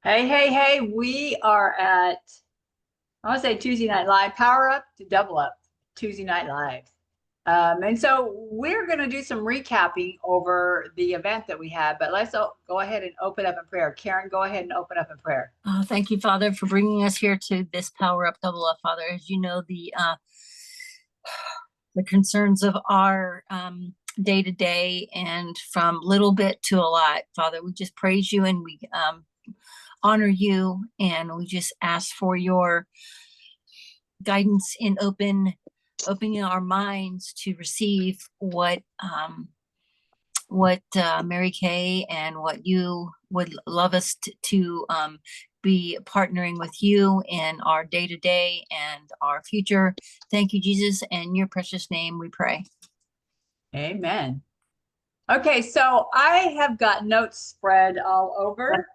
Hey, hey, hey, we are at, I want to say Tuesday Night Live, Power Up to Double Up, Tuesday Night Live. And so we're going to do some recapping over the event that we had, but let's go ahead and open up in prayer. Karen, go ahead and open up in prayer. Thank you, Father, for bringing us here to this Power Up Double Up, Father. As you know, the concerns of our day to day and from little bit to a lot, Father, we just praise you and we honor you, and we just ask for your guidance in opening our minds to receive what Mary Kay and what you would love us to be partnering with you in our day to day and our future. Thank you, Jesus, in your precious name we pray. Amen. Okay, so I have got notes spread all over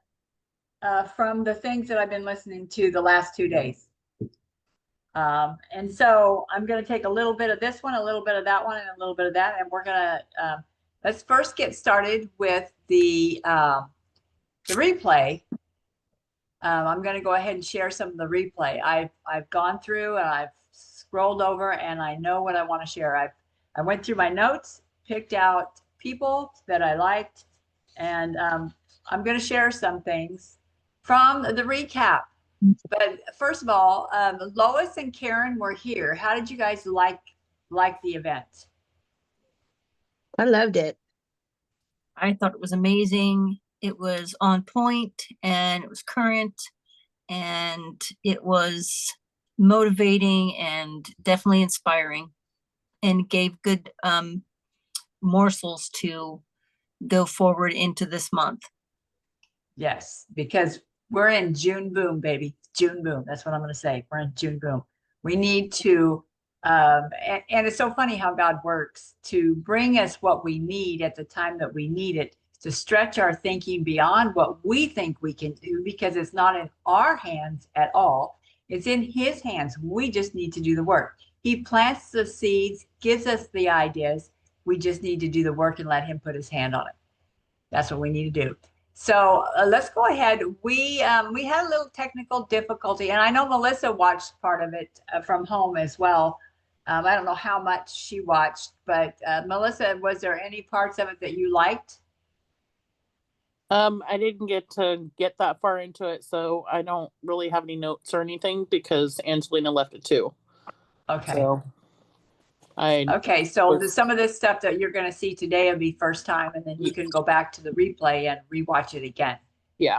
from the things that I've been listening to the last 2 days. And so I'm going to take a little bit of this one, a little bit of that one, and a little bit of that. And we're going to, let's first get started with the replay. I'm going to go ahead and share some of the replay. I've gone through and I've scrolled over and I know what I want to share. I went through my notes, picked out people that I liked, and I'm going to share some things from the recap. But first of all, Lois and Karen were here. How did you guys like the event? I loved it. I thought it was amazing. It was on point and it was current and it was motivating and definitely inspiring and gave good morsels to go forward into this month. Yes, because we're in June boom, baby. June boom. That's what I'm going to say. We're in June boom. We need to, and it's so funny how God works to bring us what we need at the time that we need it, to stretch our thinking beyond what we think we can do, because it's not in our hands at all. It's in his hands. We just need to do the work. He plants the seeds, gives us the ideas. We just need to do the work and let him put his hand on it. That's what we need to do. So let's go ahead. We had a little technical difficulty, and I know Melissa watched part of it from home as well. I don't know how much she watched, but Melissa, was there any parts of it that you liked? I didn't get that far into it, so I don't really have any notes or anything because Angelina left it too. Okay. So some of this stuff that you're going to see today will be first time, and then you can go back to the replay and rewatch it again. Yeah.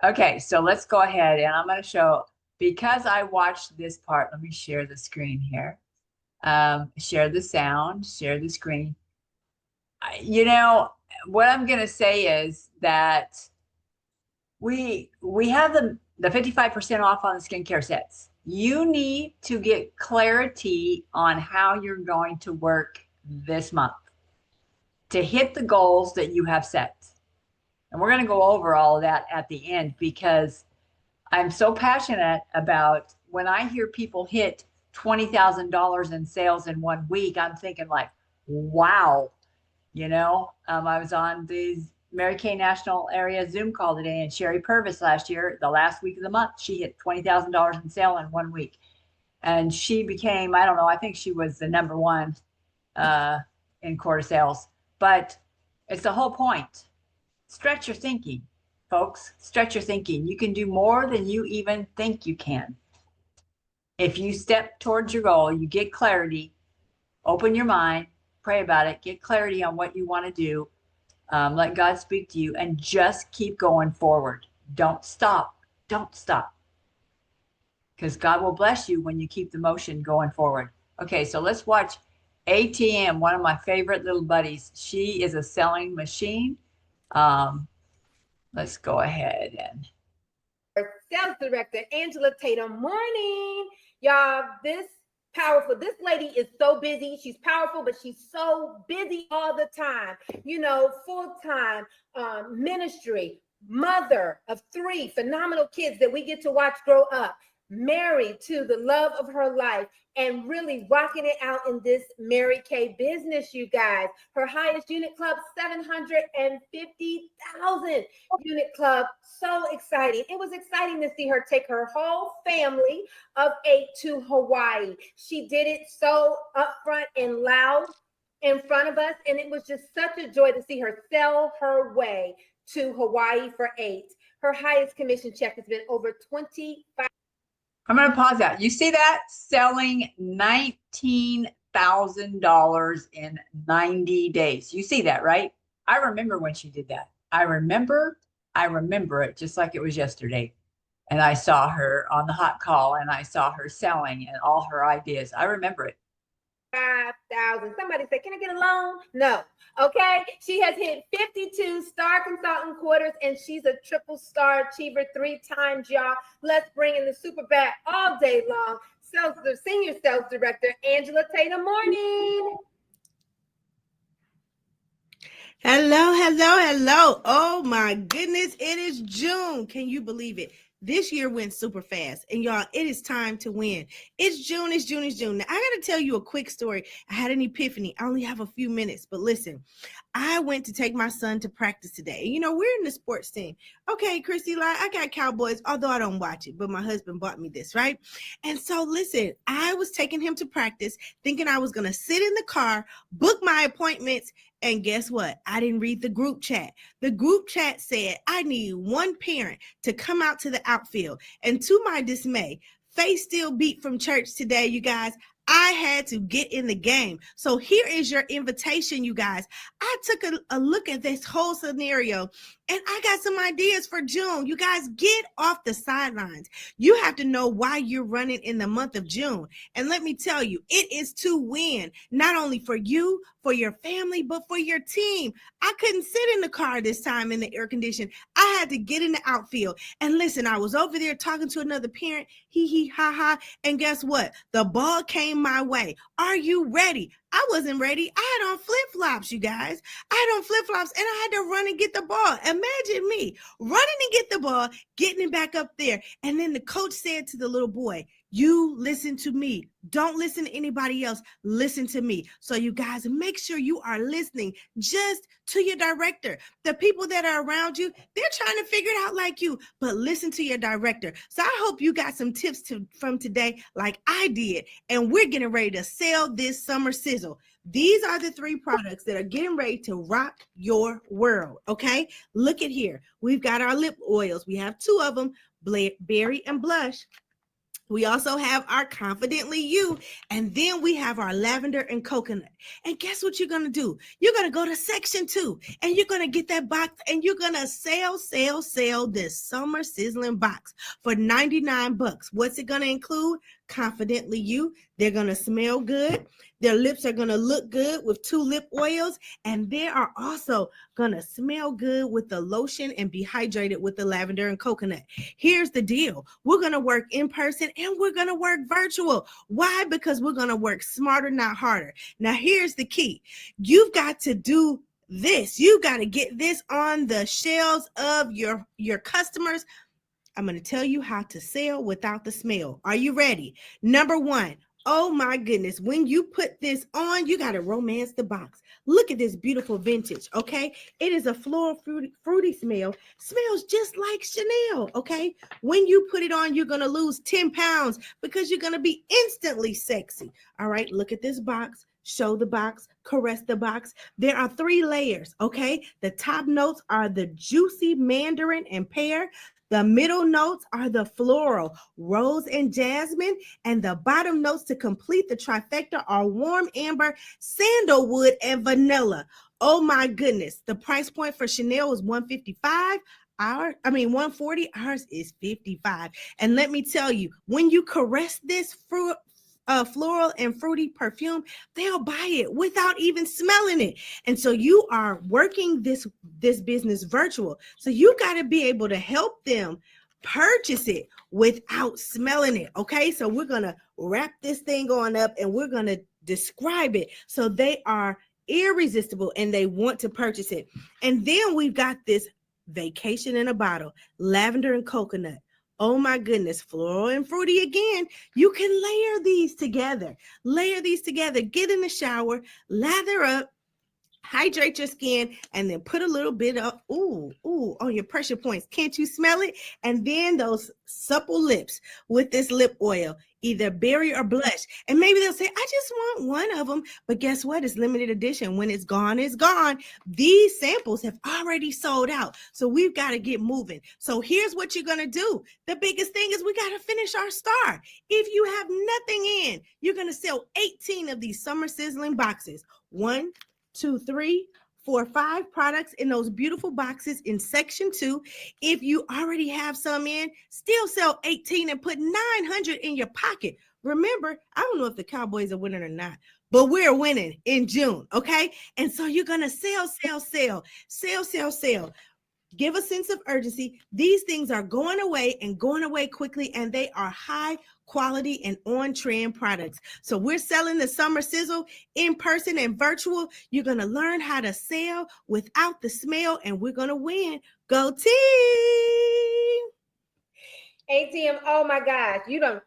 Okay, so let's go ahead, and I'm going to show, because I watched this part, let me share the screen here. Share the sound, share the screen. You know, what I'm going to say is that we have the 55% off on the skincare sets. You need to get clarity on how you're going to work this month to hit the goals that you have set. And we're going to go over all of that at the end, because I'm so passionate about when I hear people hit $20,000 in sales in 1 week, I'm thinking like, wow, you know, I was on the Mary Kay National Area Zoom call today, and Sherry Purvis last year, the last week of the month, she hit $20,000 in sale in 1 week. And she became, I don't know, I think she was the number one in quarter sales. But it's the whole point. Stretch your thinking, folks. Stretch your thinking. You can do more than you even think you can. If you step towards your goal, you get clarity, open your mind, pray about it, get clarity on what you want to do. Let God speak to you, and just keep going forward. Don't stop. Don't stop. Because God will bless you when you keep the motion going forward. Okay, so let's watch ATM, one of my favorite little buddies. She is a selling machine. Let's go ahead and. Sales Director Angela Tatum. Morning, y'all. This lady is so busy. She's powerful, but she's so busy all the time. You know, full-time ministry, mother of 3 phenomenal kids that we get to watch grow up. married to the love of her life and really rocking it out in this Mary Kay business, you guys. Her highest unit club, 750,000 unit club. So exciting. It was exciting to see her take her whole family of 8 to Hawaii. She did it so upfront and loud in front of us, and it was just such a joy to see her sell her way to Hawaii for 8. Her highest commission check has been over 25. I'm going to pause that. You see that? Selling $19,000 in 90 days. You see that, right? I remember when she did that. I remember it just like it was yesterday. And I saw her on the hot call and I saw her selling and all her ideas. I remember it. 5,000. Somebody say, can I get a loan? No. Okay. She has hit 52 star consultant quarters and she's a triple star achiever 3 times, y'all. Let's bring in the super bat all day long. Senior sales director, Angela Tatum. Morning. Hello. Oh my goodness, it is June. Can you believe it? This year went super fast. And y'all, it is time to win. It's June. Now, I got to tell you a quick story. I had an epiphany. I only have a few minutes, but listen, I went to take my son to practice today. You know, we're in the sports team. Okay, Chrissy, I got Cowboys, although I don't watch it, but my husband bought me this, right? And so listen, I was taking him to practice, thinking I was going to sit in the car, book my appointments, and guess what? I didn't read the group chat. The group chat said I need one parent to come out to the outfield. And to my dismay, Faith still beat from church today, you guys. I had to get in the game. So here is your invitation, you guys. I took a look at this whole scenario and I got some ideas for June. You guys, get off the sidelines. You have to know why you're running in the month of June. And let me tell you, it is to win, not only for you, for your family, but for your team. I couldn't sit in the car this time in the air condition. I had to get in the outfield. And listen, I was over there talking to another parent, ha. And guess what? The ball came my way. Are you ready? I wasn't ready. I had on flip-flops, you guys. I had on flip-flops and I had to run and get the ball. Imagine me running and get the ball, getting it back up there. And then the coach said to the little boy, you listen to me. Don't listen to anybody else. Listen to me. So you guys, make sure you are listening just to your director. The people that are around you, they're trying to figure it out like you, but listen to your director. So I hope you got some tips from today like I did. And we're getting ready to sell this summer sizzle. These are the 3 products that are getting ready to rock your world. Okay, look at here. We've got our lip oils. We have 2 of them, Berry and Blush. We also have our Confidently You, and then we have our Lavender and Coconut. And guess what you're going to do? You're going to go to section 2, and you're going to get that box, and you're going to sell this summer sizzling box for $99. What's it going to include? Confidently You. They're going to smell good. Their lips are going to look good with 2 lip oils, and they are also going to smell good with the lotion and be hydrated with the lavender and coconut. Here's the deal. We're going to work in person and we're going to work virtual. Why? Because we're going to work smarter, not harder. Now, here's the key. You've got to do this. You got to get this on the shelves of your customers. I'm going to tell you how to sell without the smell. Are you ready? Number 1. Oh my goodness. When you put this on, you got to romance the box. Look at this beautiful vintage. Okay. It is a floral fruity smell. Smells just like Chanel. Okay. When you put it on, you're going to lose 10 pounds because you're going to be instantly sexy. All right. Look at this box. Show the box, caress the box. There are 3 layers. Okay. The top notes are the juicy mandarin and pear. The middle notes are the floral, rose and jasmine, and the bottom notes to complete the trifecta are warm amber, sandalwood, and vanilla. Oh my goodness. The price point for Chanel is $155. $140. Ours is $55. And let me tell you, when you caress this floral and fruity perfume, they'll buy it without even smelling it. And so you are working this business virtual. So you got to be able to help them purchase it without smelling it. Okay. So we're going to wrap this thing on up and we're going to describe it so they are irresistible and they want to purchase it. And then we've got this vacation in a bottle, lavender and coconut. Oh my goodness, floral and fruity again. You can layer these together. Layer these together. Get in the shower, lather up, hydrate your skin, and then put a little bit of on your pressure points. Can't you smell it? And then those supple lips with this lip oil, either berry or blush. And maybe they'll say, I just want one of them. But guess what? It's limited edition. When it's gone, it's gone. These samples have already sold out. So we've got to get moving. So here's what you're going to do. The biggest thing is we got to finish our star. If you have nothing in, you're going to sell 18 of these summer sizzling boxes. 1, 2, 3, 4, 5 products in those beautiful boxes in section 2. If you already have some in, still sell 18 and put 900 in your pocket. Remember, I don't know if the Cowboys are winning or not, but we're winning in June, okay? And so you're going to sell. Give a sense of urgency. These things are going away and going away quickly, and they are high quality and on trend products. So we're selling the Summer Sizzle in person and virtual. You're going to learn how to sell without the smell, and we're going to win. Go team! ATM, oh my gosh, you done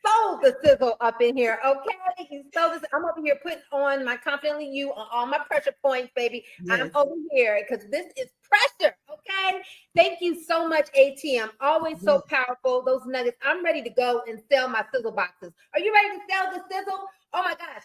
sold the sizzle up in here, okay? You sold this. I'm over here putting on my Confidently You on all my pressure points, baby. Yes. I'm over here because this is pressure, okay? Thank you so much, ATM. Always so powerful, those nuggets. I'm ready to go and sell my sizzle boxes. Are you ready to sell the sizzle? Oh my gosh.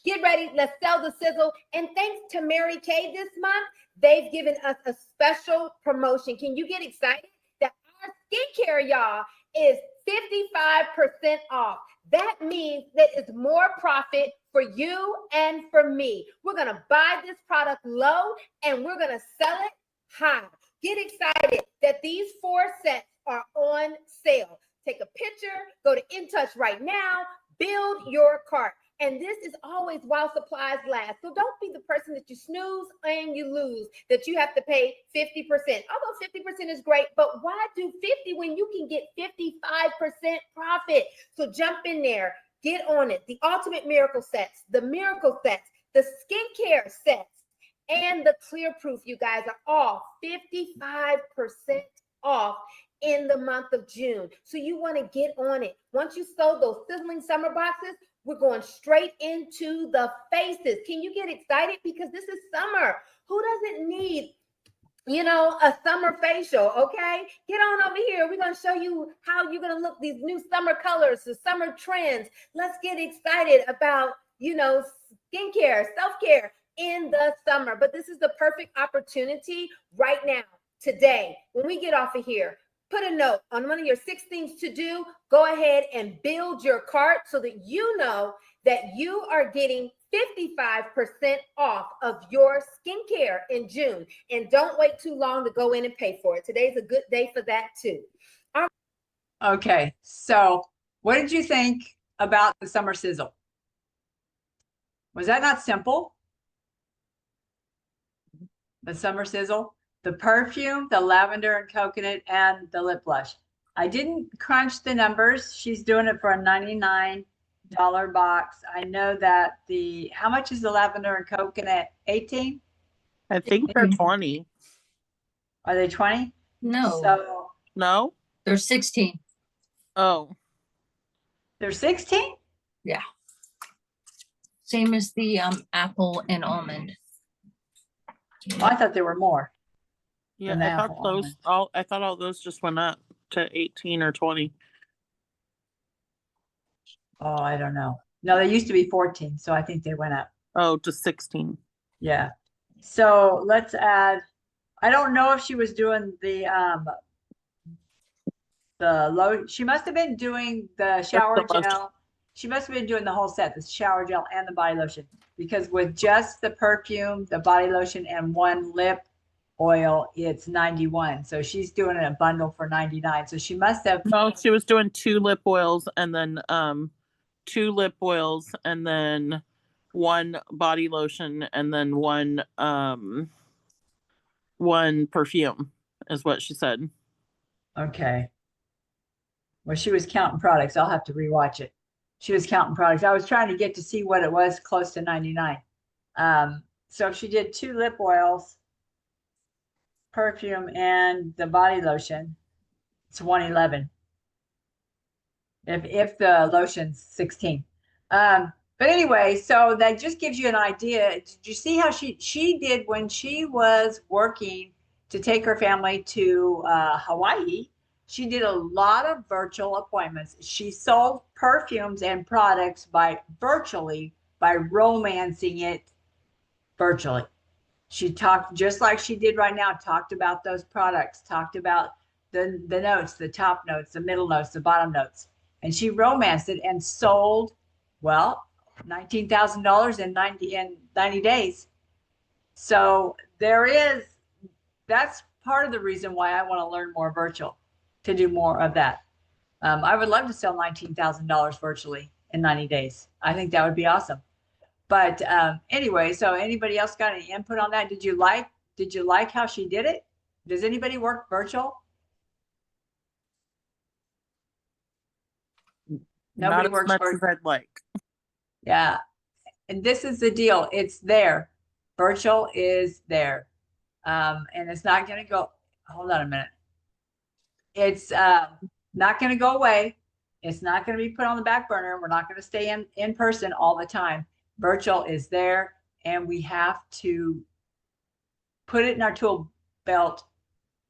Get ready. Let's sell the sizzle. And thanks to Mary Kay this month, they've given us a special promotion. Can you get excited that our skincare, y'all, is 55% off. That means that it's more profit for you and for me. We're going to buy this product low and we're going to sell it high. Get excited that these 4 sets are on sale. Take a picture, go to InTouch right now, build your cart. And this is always while supplies last. So don't be the person that you snooze and you lose, that you have to pay 50%. Although 50% is great, but why do 50 when you can get 55% profit? So jump in there, get on it. The Ultimate Miracle sets, the Miracle sets, the skincare sets, and the Clear Proof, you guys, are all 55% off in the month of June. So you want to get on it. Once you sold those sizzling summer boxes, we're going straight into the faces. Can you get excited? Because this is summer. Who doesn't need, a summer facial, okay? Get on over here. We're going to show you how you're going to look, these new summer colors, the summer trends. Let's get excited about, skincare, self-care in the summer. But this is the perfect opportunity right now, today, when we get off of here. Put a note on one of your 6 things to do. Go ahead and build your cart so that you know that you are getting 55% off of your skincare in June. And don't wait too long to go in and pay for it. Today's a good day for that too. Okay, so what did you think about the summer sizzle? Was that not simple? The summer sizzle? The perfume, the lavender and coconut, and the lip blush. I didn't crunch the numbers. She's doing it for a $99 box. I know that how much is the lavender and coconut? 18? I think they're 20. Are they 20? No, So No? they're 16. Oh. they're 16? Yeah. Same as the apple and almond. Oh, I thought there were more. Yeah, An I thought apple I thought all those just went up to 18 or 20. Oh, I don't know. No, they used to be 14, so I think they went up. Oh, to 16. Yeah. So let's add, I don't know if she was doing the low, she must have been doing the shower the lotion. gel. She must have been doing the whole set, the shower gel and the body lotion, because with just the perfume, the body lotion, and 1 lip oil, it's 91. So she's doing a bundle for 99. So she must have. No, she was doing 2 lip oils and then 2 lip oils and then 1 body lotion and then 1 perfume is what she said. Okay. Well, she was counting products. I'll have to rewatch it. She was counting products. I was trying to get to see what it was close to 99. So she did 2 lip oils, perfume, and the body lotion. It's 111. if the lotion's 16. But anyway, so that just gives you an idea. Did you see how she did when she was working to take her family to Hawaii? She did a lot of virtual appointments. She sold perfumes and products by romancing it virtually. She talked just like she did right now, talked about those products, talked about the notes, the top notes, the middle notes, the bottom notes. And she romanced it and sold, well, $19,000 in 90 days. So that's part of the reason why I want to learn more virtual, to do more of that. I would love to sell $19,000 virtually in 90 days. I think that would be awesome. But anyway, so anybody else got any input on that? Did you like how she did it? Does anybody work virtual? Nobody Not as works much virtual. as I'd like. Yeah. And this is the deal. It's there. Virtual is there. And it's not going to go. Hold on a minute. It's not going to go away. It's not going to be put on the back burner. We're not going to stay in person all the time. Virtual is there, and we have to put it in our tool belt,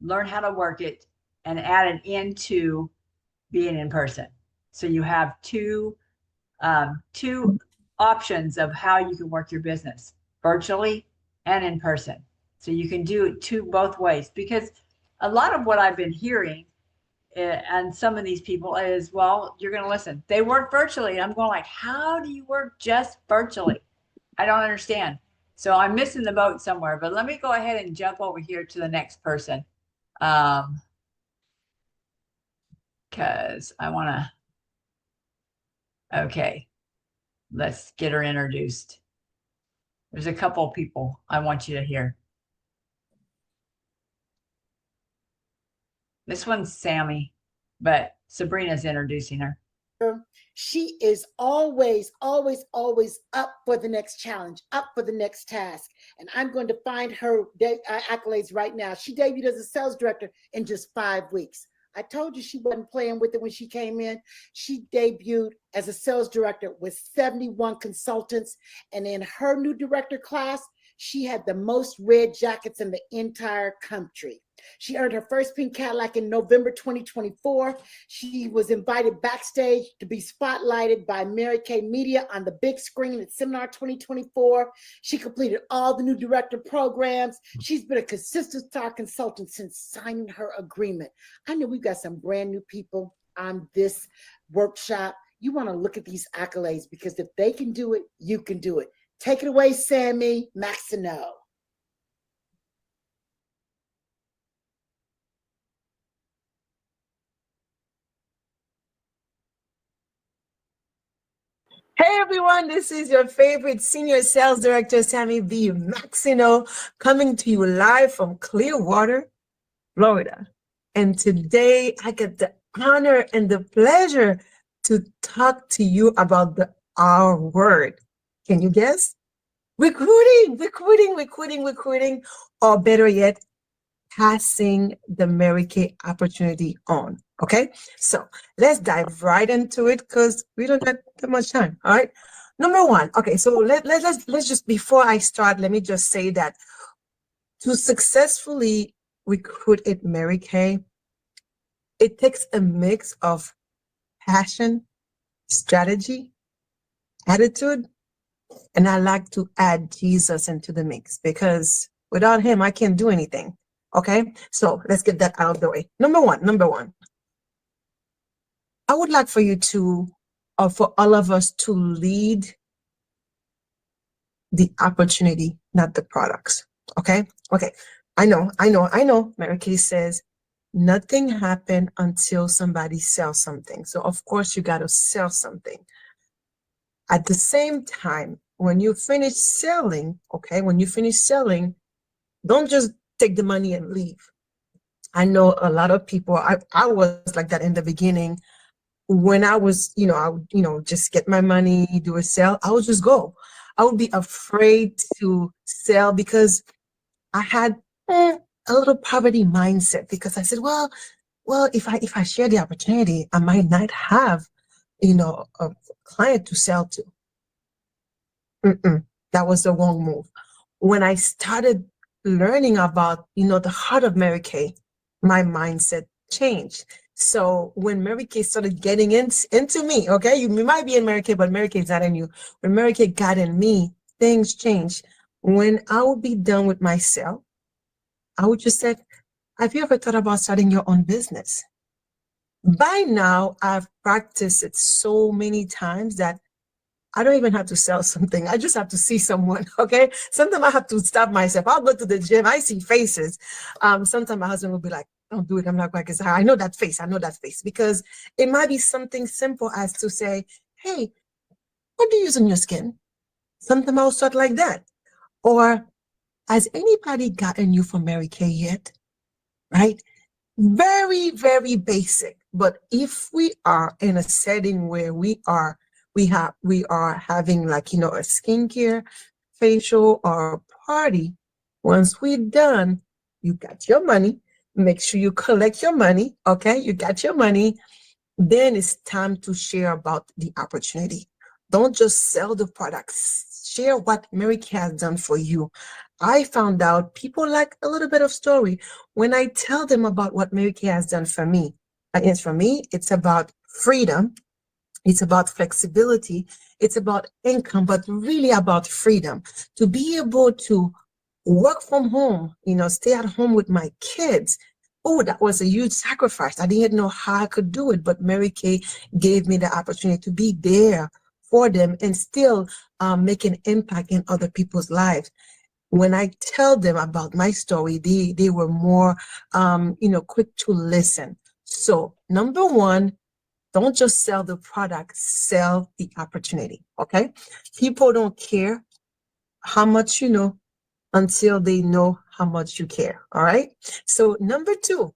learn how to work it, and add it into being in person. So you have two options of how you can work your business, virtually and in person. So you can do it both ways, because a lot of what I've been hearing and some of these people is, well, you're going to listen. They work virtually. And I'm going like, how do you work just virtually? I don't understand. So I'm missing the boat somewhere, but let me go ahead and jump over here to the next person. Because I want to, okay, let's get her introduced. There's a couple of people I want you to hear. This one's Sammy, but Sabrina's introducing her. She is always, always, always up for the next challenge, up for the next task. And I'm going to find her accolades right now. She debuted as a sales director in just 5 weeks. I told you she wasn't playing with it when she came in. She debuted as a sales director with 71 consultants. And in her new director class, she had the most red jackets in the entire country. She earned her first pink Cadillac in November 2024. She was invited backstage to be spotlighted by Mary Kay Media on the big screen at Seminar 2024. She completed all the new director programs. She's been a consistent star consultant since signing her agreement. I know we've got some brand new people on this workshop. You want to look at these accolades, because if they can do it, you can do it. Take it away, Sammy Maxino. Hey everyone, this is your favorite senior sales director, Sammy B. Maxino, coming to you live from Clearwater, Florida. And today I get the honor and the pleasure to talk to you about the R word. Can you guess? Recruiting, or better yet, passing the Mary Kay opportunity on. Okay, so let's dive right into it, because we don't have that much time. All right, number one. Okay, so let's just, before I start, let me just say that to successfully recruit at Mary Kay, it takes a mix of passion, strategy, attitude, and I like to add Jesus into the mix, because without him, I can't do anything. Okay, so let's get that out of the way. Number one. I would like for you to, or for all of us to lead the opportunity, not the products. Okay. I know. Mary Kay says nothing happened until somebody sells something. So of course you got to sell something. At the same time, when you finish selling, don't just take the money and leave. I know a lot of people, I was like that in the beginning. When I was, I would, just get my money, do a sale, I would just go. I would be afraid to sell because I had a little poverty mindset, because I said, well, if I share the opportunity, I might not have a client to sell to. That was the wrong move. When I started learning about, the heart of Mary Kay, my mindset changed. So when Mary Kay started getting into me, okay, you might be in Mary Kay, but Mary Kay is not in you. When Mary Kay got in me, things changed. When I would be done with my sale, I would just say, have you ever thought about starting your own business? By now, I've practiced it so many times that I don't even have to sell something. I just have to see someone, okay? Sometimes I have to stop myself. I'll go to the gym. I see faces. Sometimes my husband will be like, don't do it. I'm not quite as high. I know that face. I know that face. Because it might be something simple as to say, hey, what do you use on your skin? Sometimes I'll start like that. Or, has anybody gotten you from Mary Kay yet? Right? Very, very basic. But if we are in a setting where we are having like, a skincare, facial, or party, once we're done, you got your money. Make sure you collect your money. Okay, you got your money. Then it's time to share about the opportunity. Don't just sell the products. Share what Mary Kay has done for you. I found out people like a little bit of story. When I tell them about what Mary Kay has done for me, it's about freedom. It's about flexibility. It's about income, but really about freedom. To be able to work from home, stay at home with my kids. Oh, that was a huge sacrifice. I didn't know how I could do it, but Mary Kay gave me the opportunity to be there for them and still make an impact in other people's lives. When I tell them about my story, they were more, quick to listen. So number one, don't just sell the product, sell the opportunity. Okay. People don't care how much you know until they know how much you care. All right. So number two,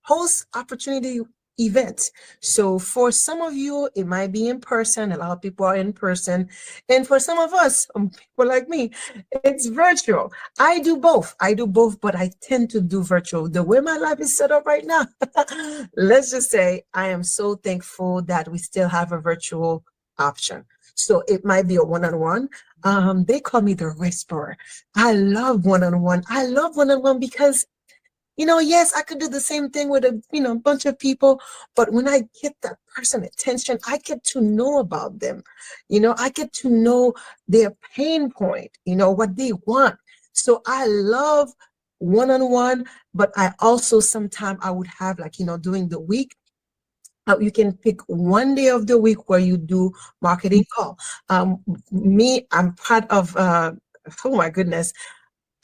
host opportunity events. So for some of you, it might be in person. A lot of people are in person. And for some of us, people like me, it's virtual. I do both, but I tend to do virtual. The way my life is set up right now, let's just say I am so thankful that we still have a virtual option. So it might be a one-on-one. They call me the whisperer. I love one-on-one. I love one-on-one because yes, I could do the same thing with a bunch of people, but when I get that person attention, I get to know about them. I get to know their pain point, what they want. So I love one-on-one, but I also sometimes I would have like, during the week, you can pick one day of the week where you do marketing call. I'm part of, oh my goodness,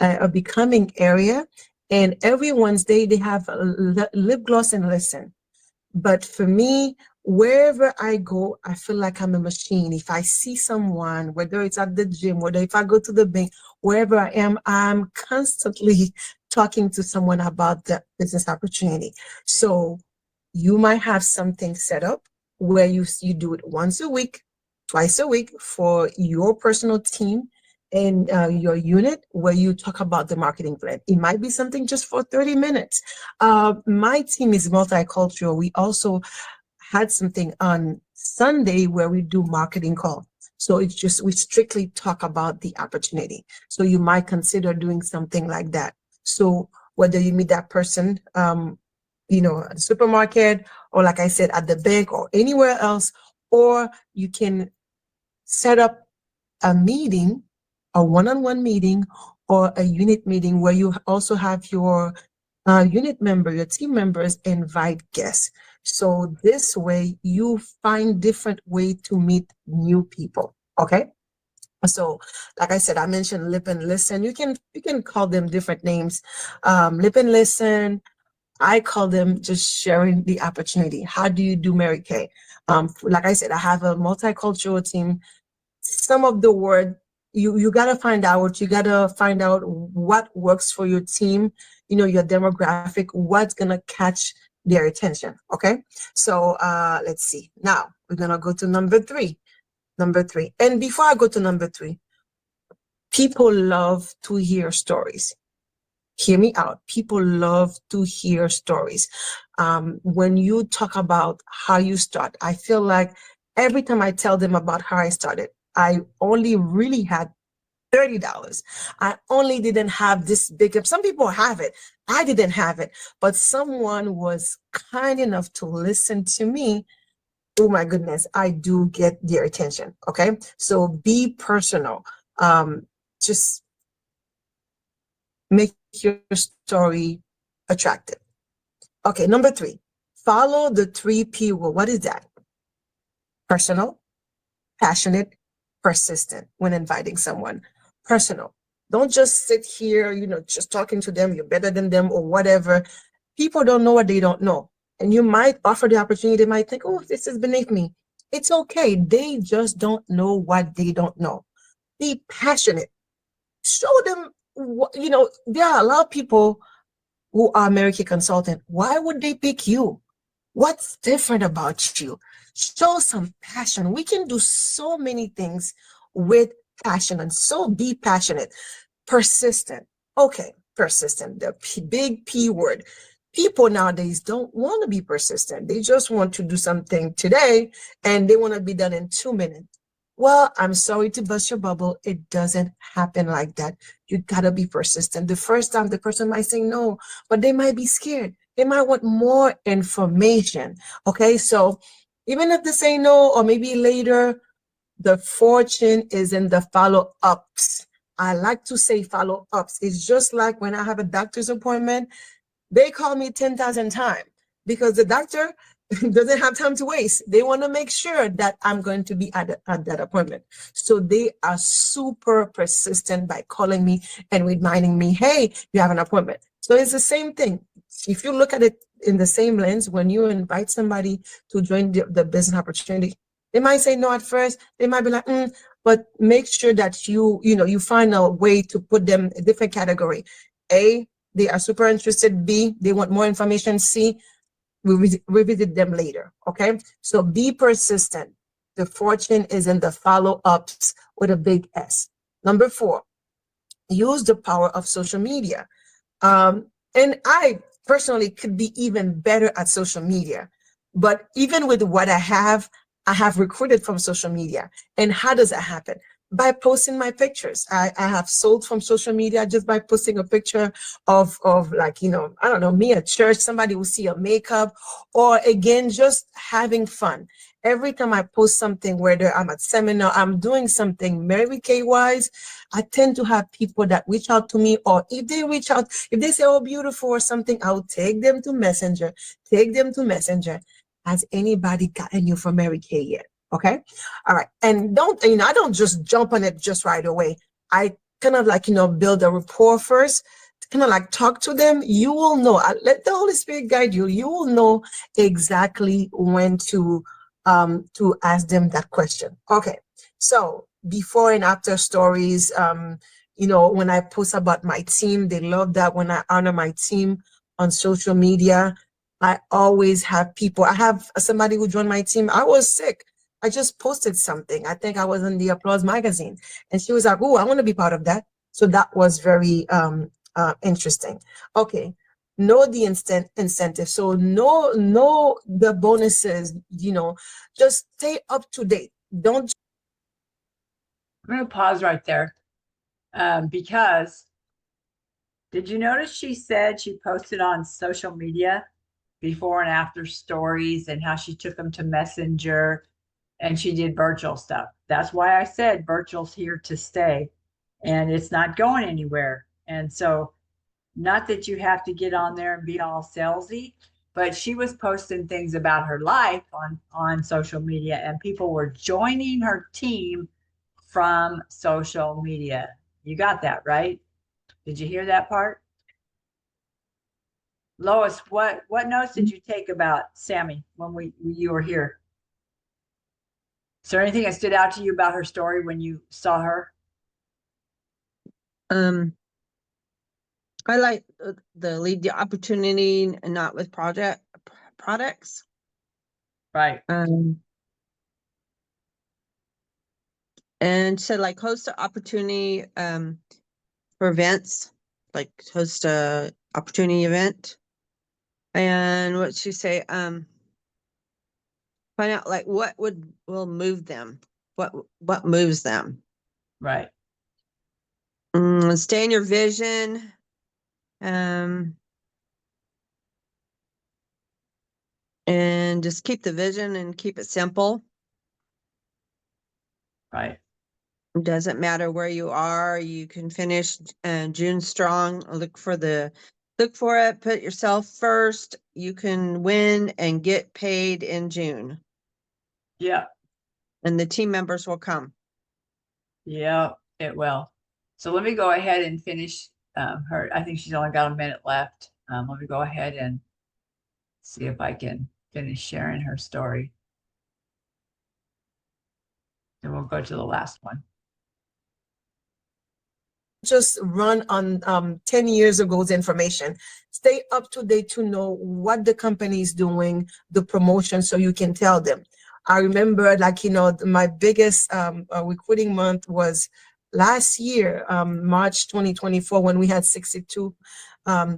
a becoming area. And every Wednesday they have a lip gloss and listen. But for me, wherever I go, I feel like I'm a machine. If I see someone, whether it's at the gym, whether if I go to the bank, wherever I am, I'm constantly talking to someone about the business opportunity. So you might have something set up where you do it once a week, twice a week for your personal team and your unit where you talk about the marketing plan. It might be something just for 30 minutes. My team is multicultural. We also had something on Sunday where we do marketing call. So it's just, we strictly talk about the opportunity. So you might consider doing something like that. So whether you meet that person, at the supermarket, or like I said, at the bank or anywhere else, or you can set up a meeting, a one-on-one meeting or a unit meeting where you also have your unit member, your team members invite guests. So this way you find different way to meet new people. Okay. So like I said, I mentioned lip and listen. You can call them different names. Lip and listen, I call them just sharing the opportunity. How do you do Mary Kay? Like I said, I have a multicultural team. Some of the word you gotta find out. You gotta find out what works for your team. Your demographic. What's gonna catch their attention? Okay. So let's see. Now we're gonna go to number three. And before I go to number three, people love to hear stories. Hear me out. People love to hear stories. When you talk about how you start, I feel like every time I tell them about how I started, I only really had $30. I only didn't have this big, some people have it. I didn't have it, but someone was kind enough to listen to me. Oh my goodness, I do get their attention. Okay. So be personal. Just make your story attractive. Okay. Number 3, follow the 3P rule. What is that? Personal, passionate, persistent when inviting someone. Personal. Don't just sit here, just talking to them, you're better than them or whatever. People don't know what they don't know. And you might offer the opportunity, they might think, oh, this is beneath me. It's okay. They just don't know what they don't know. Be passionate. Show them, there are a lot of people who are American consultant. Why would they pick you? What's different about you? Show some passion. We can do so many things with passion, and so be passionate. Persistent. Okay, persistent, the big P word. People nowadays don't want to be persistent. They just want to do something today and they want to be done in 2 minutes. Well, I'm sorry to bust your bubble. It doesn't happen like that. You gotta be persistent. The first time the person might say no, but they might be scared. They might want more information. Okay, so even if they say no, or maybe later, the fortune is in the follow-ups. I like to say follow-ups. It's just like when I have a doctor's appointment, they call me 10,000 times because the doctor doesn't have time to waste. They want to make sure that I'm going to be at that appointment. So they are super persistent by calling me and reminding me, hey, you have an appointment. So it's the same thing. If you look at it in the same lens, when you invite somebody to join the business opportunity, they might say no at first. They might be like, but make sure that you find a way to put them in a different category. A, they are super interested. B, they want more information. C, we revisit them later. Okay. So be persistent. The fortune is in the follow-ups with a big S. Number 4, use the power of social media. And I personally could be even better at social media, but even with what I have recruited from social media. And how does that happen? By posting my pictures. I have sold from social media just by posting a picture of like, I don't know, me at church, somebody will see a makeup, or again, just having fun. Every time I post something, whether I'm at seminar, I'm doing something Mary Kay wise, I tend to have people that reach out to me, or if they reach out, if they say, oh, beautiful or something, I'll take them to Messenger. Has anybody gotten you from Mary Kay yet? Okay. All right. And I don't just jump on it just right away. I kind of like, build a rapport first, kind of like talk to them. You will know, let the Holy Spirit guide you. You will know exactly when to ask them that question. Okay. So before and after stories, when I post about my team, they love that. When I honor my team on social media, I always have people. I have somebody who joined my team. I was sick. I just posted something. I think I was in the Applause magazine, and she was like, "Oh, I want to be part of that." So that was very interesting. Okay, know the incentive. So know the bonuses. Just stay up to date. Don't. I'm going to pause right there because did you notice she said she posted on social media before and after stories and how she took them to Messenger and she did virtual stuff. That's why I said virtual's here to stay and it's not going anywhere. And so, not that you have to get on there and be all salesy, but she was posting things about her life on social media and people were joining her team from social media. You got that, right? Did you hear that part? Lois, what notes did you take about Sammy when you were here? Is there anything that stood out to you about her story when you saw her? I like the lead the opportunity and not with products. Right. And so like host the opportunity for events like host a opportunity event. And what she say, find out like what will move them, what moves them. Right. Stay in your vision. And just keep the vision and keep it simple. Right. It doesn't matter where you are, you can finish June strong. Look for it, put yourself first. You can win and get paid in June. Yeah. And the team members will come. Yeah, it will. So let me go ahead and finish her. I think she's only got a minute left. Let me go ahead and see if I can finish sharing her story. And we'll go to the last one. Just run on 10 years ago's information. Stay up to date to know what the company is doing, the promotion, so you can tell them. I remember, like, my biggest recruiting month was last year, March 2024, when we had 62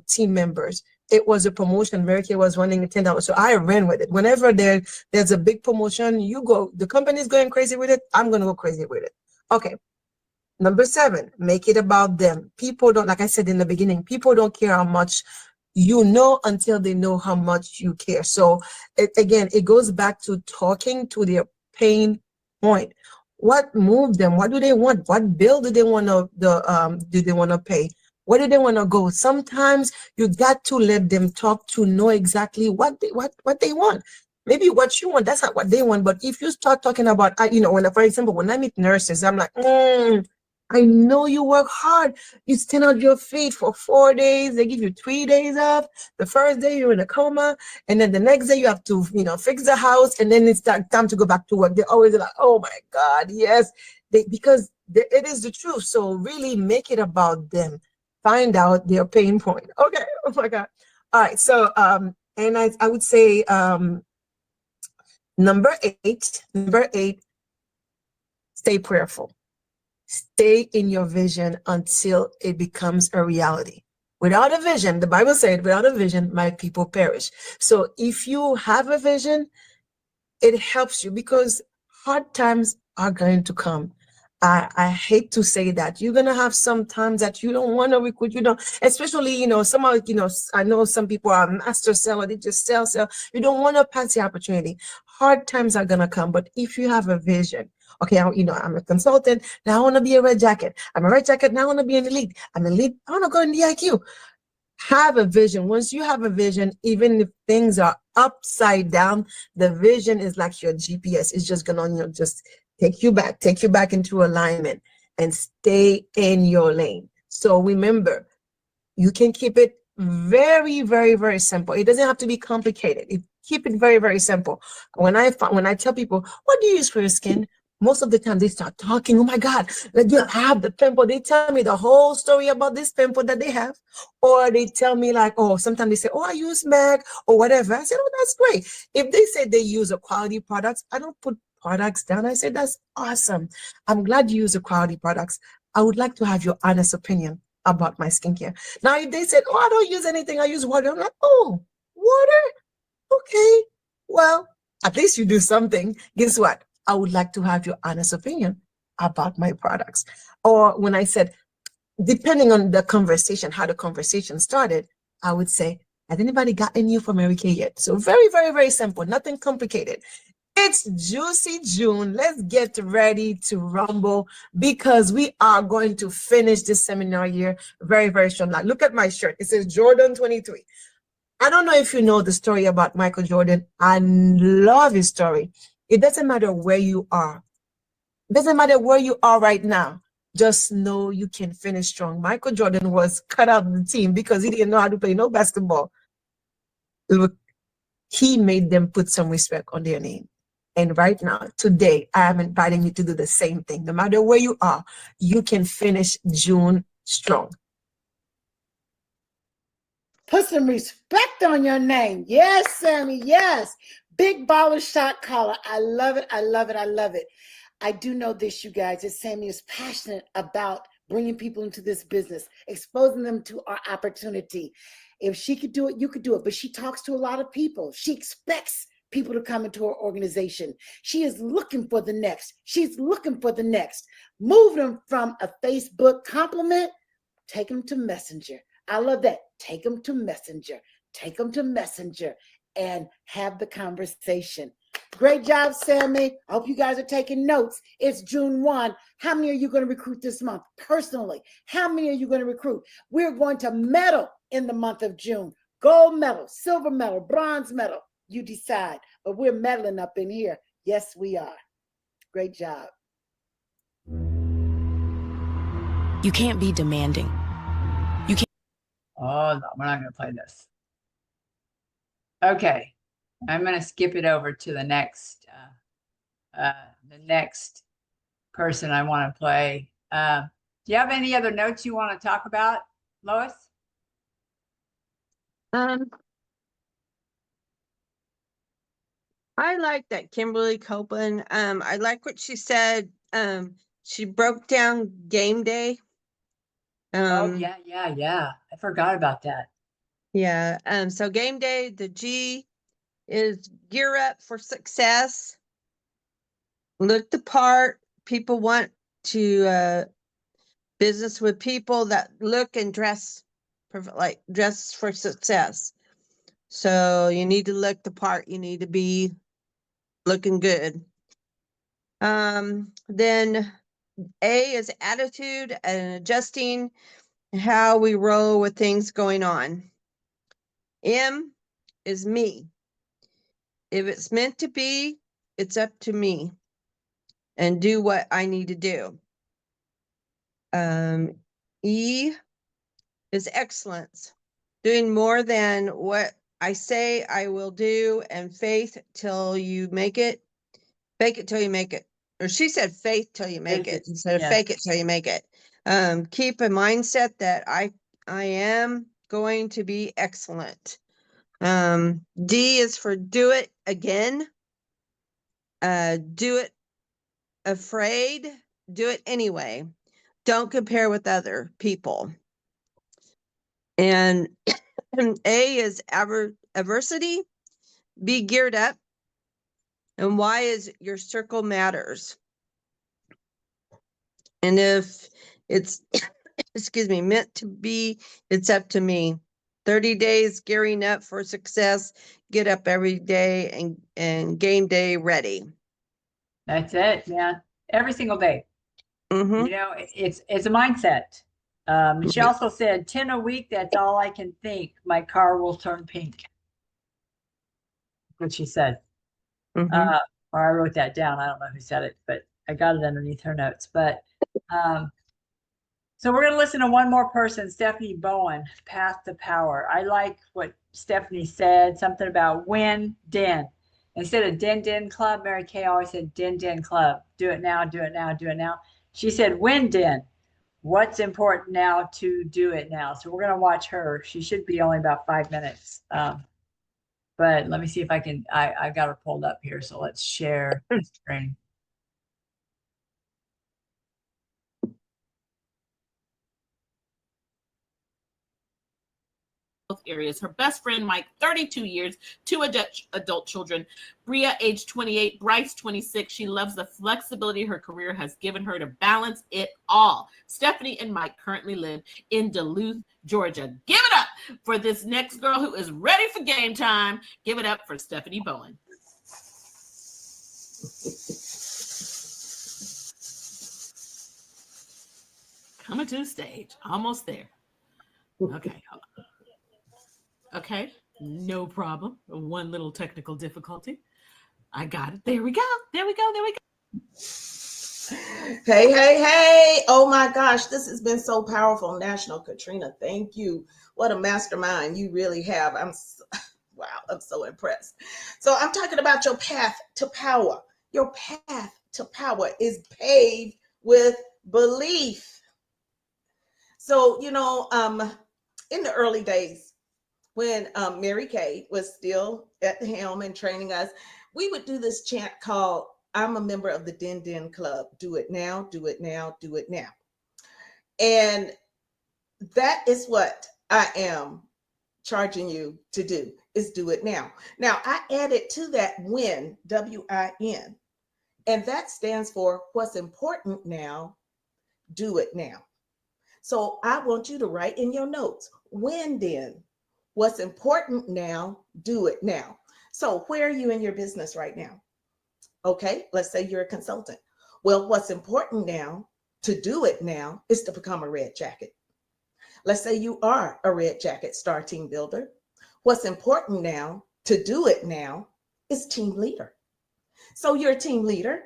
team members. It was a promotion. Mary Kay was running $10. So I ran with it. Whenever there's a big promotion, the company's going crazy with it, I'm going to go crazy with it. Okay. Number 7, make it about them. People don't, like I said in the beginning, people don't care how much you know until they know how much you care. So it goes back to talking to their pain point. What moved them? What do they want? What bill do they want to pay? Where do they want to go? Sometimes you got to let them talk to know exactly what they want. Maybe what you want, that's not what they want. But if you start talking about, for example, when I meet nurses, I'm like, I know you work hard. You stand on your feet for 4 days. They give you 3 days off. The first day you're in a coma, and then the next day you have to, fix the house, and then it's time to go back to work. They're always like, "Oh my God, yes," because it is the truth. So really make it about them. Find out their pain point. Okay. Oh my God. All right. So and I would say number eight, stay prayerful. Stay in your vision until it becomes a reality. Without a vision, the Bible said, without a vision, my people perish. So if you have a vision, it helps you, because hard times are going to come. I hate to say that. You're going to have some times that you don't want to recruit. You don't, especially, I know some people are master seller. They just sell. You don't want to pass the opportunity. Hard times are going to come. But if you have a vision, okay, I'm a consultant. Now I want to be a red jacket. I'm a red jacket. Now I want to be an elite. I'm an elite. I want to go in the IQ. Have a vision. Once you have a vision, even if things are upside down, the vision is like your GPS. It's just gonna, just take you back into alignment, and stay in your lane. So remember, you can keep it very, very, very simple. It doesn't have to be complicated. Keep it very, very simple. When I tell people, what do you use for your skin? Most of the time they start talking, oh my God, I have the pimple. They tell me the whole story about this pimple that they have. Or they tell me like, sometimes they say, I use MAC or whatever. I said, that's great. If they say they use a quality products, I don't put products down. I say, that's awesome. I'm glad you use the quality products. I would like to have your honest opinion about my skincare. Now, if they said, I don't use anything, I use water. I'm like, water? Okay. Well, at least you do something. Guess what? I would like to have your honest opinion about my products. Or when I said, depending on the conversation, how the conversation started, I would say, has anybody gotten you for Mary Kay yet? So very, very, very simple, nothing complicated. It's Juicy June. Let's get ready to rumble, because we are going to finish this seminar year very, very strong. Like, look at my shirt. It says Jordan 23. I don't know if you know the story about Michael Jordan. I love his story. It doesn't matter where you are. It doesn't matter where you are right now. Just know you can finish strong. Michael Jordan was cut out of the team because he didn't know how to play no basketball. Look, he made them put some respect on their name. And right now, today, I am inviting you to do the same thing. No matter where you are, you can finish June strong. Put some respect on your name. Yes, Sammy. Yes. Big baller shot caller. I love it. I love it. I love it. I do know this, you guys, that Sammy is passionate about bringing people into this business, exposing them to our opportunity. If she could do it, you could do it. But she talks to a lot of people. She expects people to come into her organization. She is looking for the next. She's looking for the next. Move them from a Facebook compliment, take them to Messenger. I love that. Take them to Messenger. Take them to Messenger and have the conversation. Great job, Sammy. I hope you guys are taking notes. It's June 1. How many are you going to recruit this month? Personally, how many are you going to recruit? We're going to medal in the month of June. Gold medal, silver medal, bronze medal. You decide. But we're medaling up in here. Yes, we are. Great job. You can't be demanding. You can't. Oh, no, we're not going to play this. Okay. I'm going to skip it over to the next person I want to play. Do you have any other notes you want to talk about, Lois? I like that Kimberly Copeland. I like what she said. She broke down game day. Oh, yeah. I forgot about that. Yeah. So game day, the G is gear up for success. Look the part. People want to business with people that look and dress dress for success. So you need to look the part. You need to be looking good. Then A is attitude and adjusting how we roll with things going on. M is me. If it's meant to be, it's up to me and do what I need to do. E is excellence, doing more than what I say I will do, and faith till you make it. Fake it till you make it. Or she said faith till you make it instead of fake it till you make it. Keep a mindset that I am going to be excellent. D is for do it again. Do it afraid. Do it anyway. Don't compare with other people. And A is adversity. Be geared up. And Y is your circle matters. And if it's, excuse me, meant to be, it's up to me. 30 days gearing up for success. Get up every day and game day ready. That's it, man. Every single day. Mm-hmm. You know, it's a mindset. And she also said 10 a week, that's all I can think. My car will turn pink. What she said. Mm-hmm. Or I wrote that down. I don't know who said it, but I got it underneath her notes. But so we're going to listen to one more person, Stephanie Bowen, Path to Power. I like what Stephanie said, something about win, den. Instead of den club, Mary Kay always said den club. Do it now, do it now, do it now. She said win den. What's important now to do it now? So we're going to watch her. She should be only about 5 minutes. But let me see if I can, I've got her pulled up here. So let's share the screen. Areas. Her best friend, Mike, 32 years, 2 adult children. Bria, age 28, Bryce, 26. She loves the flexibility her career has given her to balance it all. Stephanie and Mike currently live in Duluth, Georgia. Give it up for this next girl who is ready for game time. Give it up for Stephanie Bowen. Coming to the stage. Almost there. Okay. Okay, no problem. One little technical difficulty. I got it. There we go. There we go. There we go. Hey. Oh my gosh, this has been so powerful. National Katrina, thank you. What a mastermind you really have. Wow, I'm so impressed. So I'm talking about your path to power. Your path to power is paved with belief. So, in the early days, when Mary Kay was still at the helm and training us, we would do this chant called, I'm a member of the Den Club. Do it now, do it now, do it now. And that is what I am charging you to do, is do it now. Now, I added to that WIN, W-I-N, and that stands for what's important now, do it now. So I want you to write in your notes, when then, what's important now, do it now. So where are you in your business right now? Okay, let's say you're a consultant. Well, what's important now to do it now is to become a red jacket. Let's say you are a red jacket star team builder. What's important now to do it now is team leader. So you're a team leader.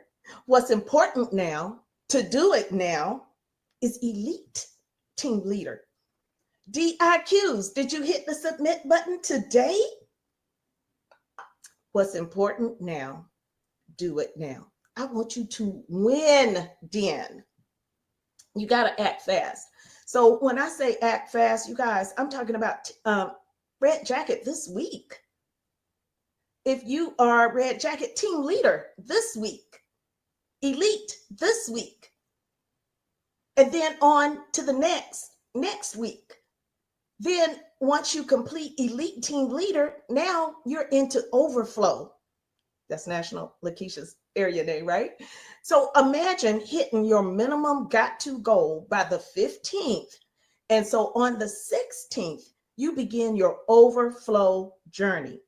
What's important now to do it now is elite team leader. DIQs, did you hit the submit button today? What's important now, do it now. I want you to win then. You got to act fast. So when I say act fast, you guys, I'm talking about red jacket this week. If you are red jacket team leader this week, elite this week, and then on to the next week. Then once you complete elite team leader, now you're into overflow. That's National Lakeisha's area day, right? So imagine hitting your minimum got to goal by the 15th. And so on the 16th, you begin your overflow journey.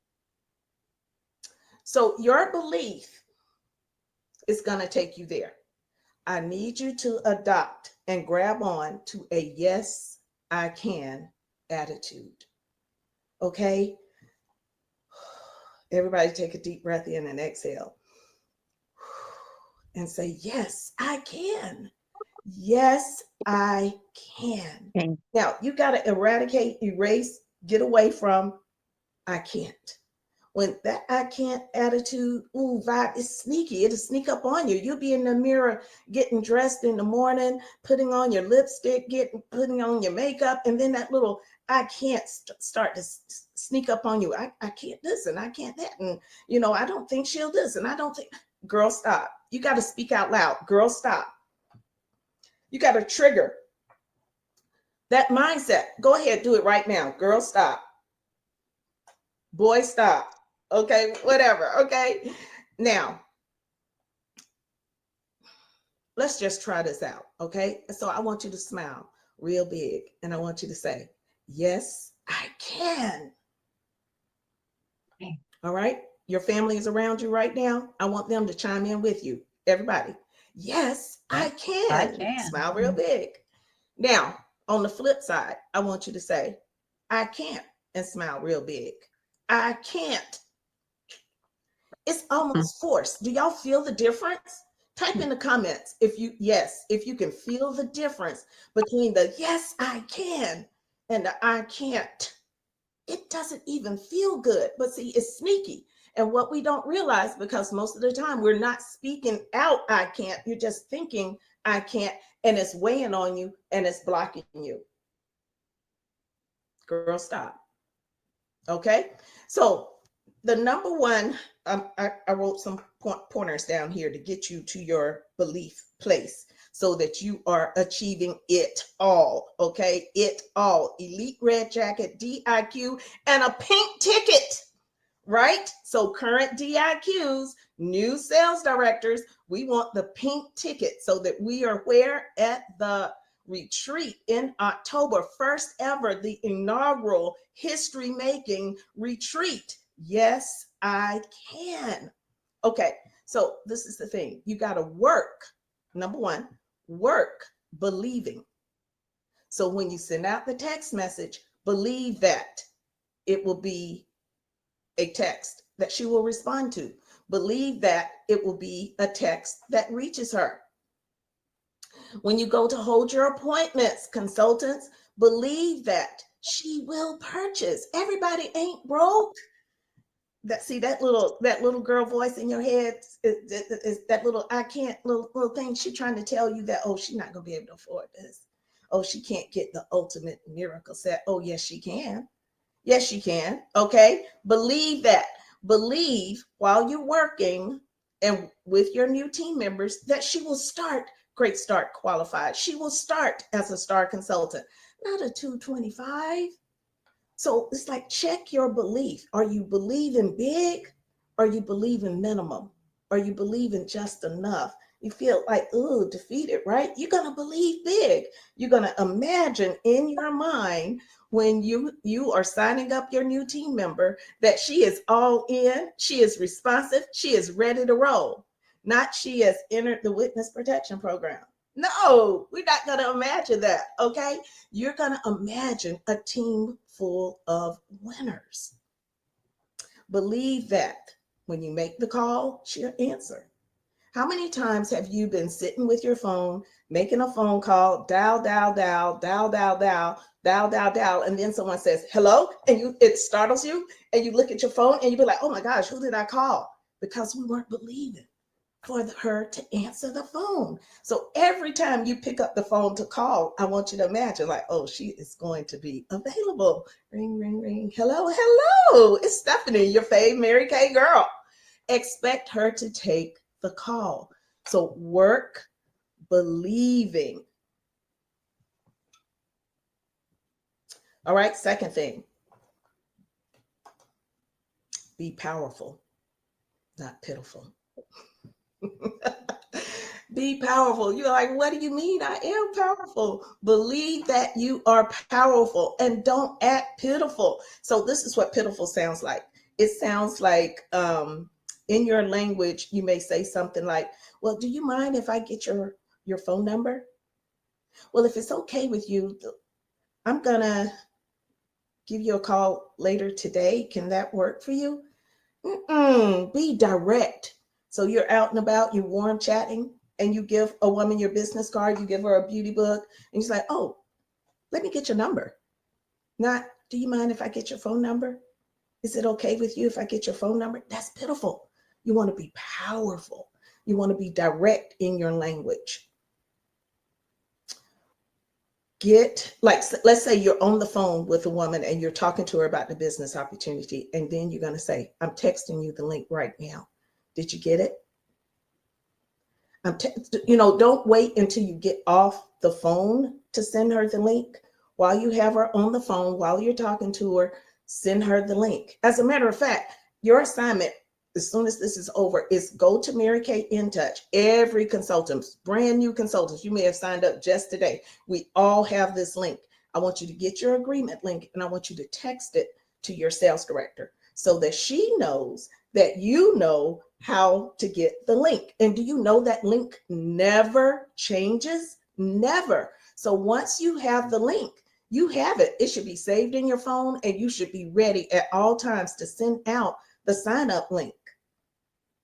So your belief is going to take you there. I need you to adopt and grab on to a yes, I can attitude. Okay? Everybody take a deep breath in and exhale. And say, yes, I can. Yes, I can. Okay. Now, you got to eradicate, erase, get away from I can't. When that I can't attitude, vibe is sneaky. It'll sneak up on you. You'll be in the mirror getting dressed in the morning, putting on your lipstick, putting on your makeup, and then that little I can't start to sneak up on you. I can't this and I can't that. And, I don't think she'll this and I don't think. Girl, stop. You got to speak out loud. Girl, stop. You got to trigger that mindset. Go ahead, do it right now. Girl, stop. Boy, stop. Okay, whatever. Okay. Now, let's just try this out. Okay. So I want you to smile real big and I want you to say, yes, I can. All right. Your family is around you right now. I want them to chime in with you. Everybody. Yes, I can. I can. Smile real big. Now, on the flip side, I want you to say, I can't, and smile real big. I can't. It's almost forced. Do y'all feel the difference? Type in the comments if you can feel the difference between the yes, I can and the I can't. It doesn't even feel good, but see, it's sneaky. And what we don't realize, because most of the time we're not speaking out, I can't, you're just thinking I can't, and it's weighing on you and it's blocking you. Girl, stop. Okay. So the number one, I wrote some pointers down here to get you to your belief place so that you are achieving it all. Okay. It all. Elite red jacket, DIQ, and a pink ticket. Right? So current DIQs, new sales directors, we want the pink ticket so that we are where? At the retreat in October, first ever, the inaugural history-making retreat. Yes, I can. Okay, so this is the thing. You got to work. Number one, work believing. So when you send out the text message, believe that it will be a text that she will respond to. Believe that it will be a text that reaches her. When you go to hold your appointments, consultants, believe that she will purchase. Everybody ain't broke. That little girl voice in your head is that little I can't little thing. She's trying to tell you that, oh, she's not gonna be able to afford this. Oh, she can't get the ultimate miracle set. Oh, yes, she can. Yes, she can. Okay. Believe that. Believe while you're working and with your new team members that she will start Great Start qualified. She will start as a star consultant, not a 225. So it's like, check your belief. Are you believing big? Are you believing minimum? Are you believing just enough? You feel like, ooh, defeated, right? You're going to believe big. You're going to imagine in your mind when you are signing up your new team member that she is all in, she is responsive, she is ready to roll. Not she has entered the witness protection program. No, we're not going to imagine that, okay? You're going to imagine a team full of winners. Believe that when you make the call, she'll answer. How many times have you been sitting with your phone, making a phone call, dial, dial, dial, dial, dial, dial, dial, dial, dial, and then someone says, hello, and it startles you, and you look at your phone and you be like, oh my gosh, who did I call? Because we weren't believing for her to answer the phone. So every time you pick up the phone to call, I want you to imagine like, oh, she is going to be available. Ring, ring, ring. Hello, hello. It's Stephanie, your fave Mary Kay girl. Expect her to take the call. So work believing. All right, second thing. Be powerful, not pitiful. Be powerful. You're like, what do you mean? I am powerful. Believe that you are powerful and don't act pitiful. So this is what pitiful sounds like. It sounds like in your language, you may say something like, well, do you mind if I get your phone number? Well, if it's okay with you, I'm gonna give you a call later today. Can that work for you? Be direct. So you're out and about, you're warm chatting, and you give a woman your business card, you give her a beauty book, and she's like, oh, let me get your number. Not, do you mind if I get your phone number? Is it okay with you if I get your phone number? That's pitiful. You want to be powerful. You want to be direct in your language. Let's say you're on the phone with a woman and you're talking to her about the business opportunity, and then you're going to say, I'm texting you the link right now. Did you get it? Don't wait until you get off the phone to send her the link. While you have her on the phone, while you're talking to her, send her the link. As a matter of fact, your assignment, as soon as this is over, is go to Mary Kay In Touch. Every consultant, brand new consultants, you may have signed up just today. We all have this link. I want you to get your agreement link, and I want you to text it to your sales director so that she knows that you know how to get the link. And do you know that link never changes? Never. So once you have the link, you have it. It should be saved in your phone, and you should be ready at all times to send out the sign up link.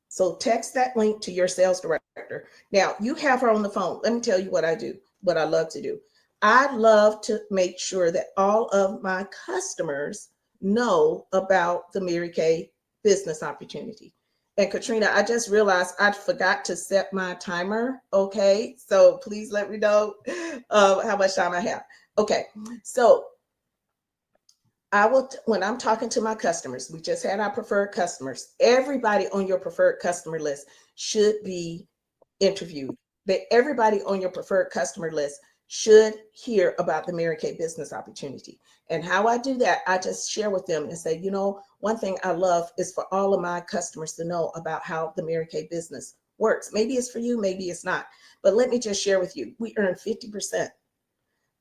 So text that link to your sales director. Now you have her on the phone. Let me tell you what I do, what I love to do. I love to make sure that all of my customers know about the Mary Kay business opportunity. And Katrina, I just realized I forgot to set my timer. Okay, so please let me know how much time I have. Okay, so I will, when I'm talking to my customers, we just had our preferred customers. Everybody on your preferred customer list should be interviewed. Everybody on your preferred customer list should hear about the Mary Kay business opportunity. And how I do that, I just share with them and say, one thing I love is for all of my customers to know about how the Mary Kay business works. Maybe it's for you, maybe it's not. But let me just share with you, we earn 50%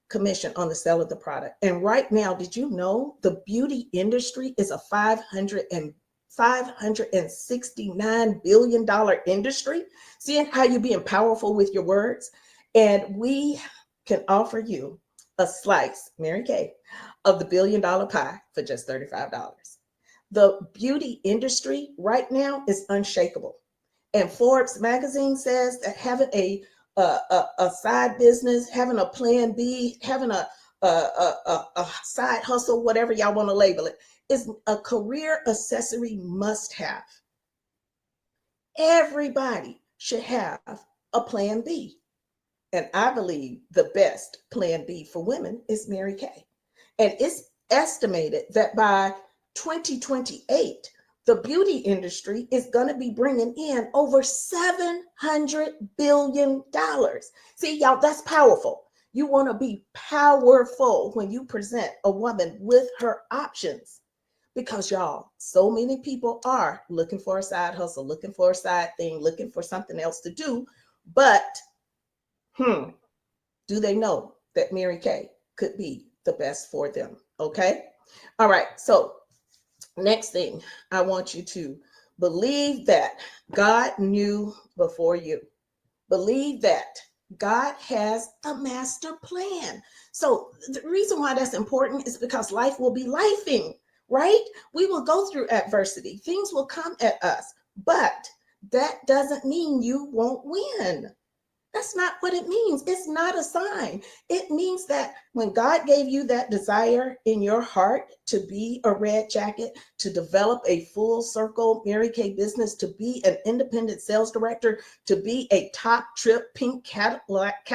commission on the sale of the product. And right now, did you know the beauty industry is a $569 billion industry? Seeing how you're being powerful with your words. And we can offer you a slice, Mary Kay, of the $1 billion pie for just $35. The beauty industry right now is unshakable. And Forbes magazine says that having a side business, having a plan B, having a side hustle, whatever y'all want to label it, is a career accessory must have. Everybody should have a plan B. And I believe the best plan B for women is Mary Kay. And it's estimated that by 2028, the beauty industry is going to be bringing in over $700 billion. See, y'all, that's powerful. You want to be powerful when you present a woman with her options, because y'all, so many people are looking for a side hustle, looking for a side thing, looking for something else to do. But do they know that Mary Kay could be the best for them? Okay. All right. So next thing, I want you to believe that God knew before you. Believe that God has a master plan. So the reason why that's important is because life will be lifing, right? We will go through adversity. Things will come at us, but that doesn't mean you won't win. That's not what it means. It's not a sign. It means that when God gave you that desire in your heart to be a red jacket, to develop a full circle Mary Kay business, to be an independent sales director, to be a top trip pink Cadillac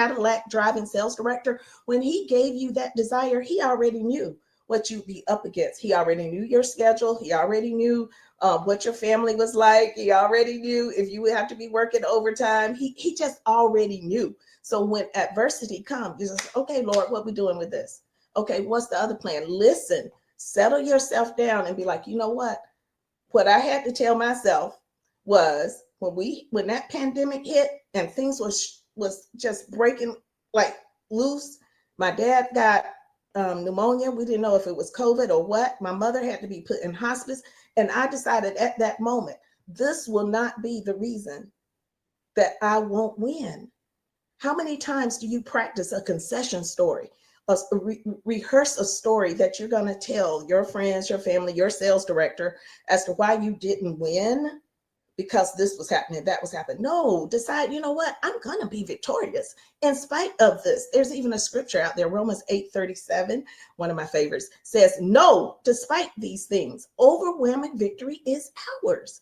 driving sales director, when he gave you that desire, he already knew what you'd be up against. He already knew your schedule. He already knew what your family was like. He already knew if you would have to be working overtime. He just already knew. So when adversity comes, you just, okay, Lord, what we doing with this? Okay, what's the other plan? Listen, settle yourself down and be like, you know what? What I had to tell myself was when that pandemic hit and things was just breaking like loose. My dad got pneumonia. We didn't know if it was COVID or what. My mother had to be put in hospice. And I decided at that moment, this will not be the reason that I won't win. How many times do you practice a concession story, rehearse a story that you're going to tell your friends, your family, your sales director as to why you didn't win? Because this was happening, that was happening. No, decide, you know what? I'm going to be victorious in spite of this. There's even a scripture out there, Romans 8:37, one of my favorites, says, no, despite these things, overwhelming victory is ours.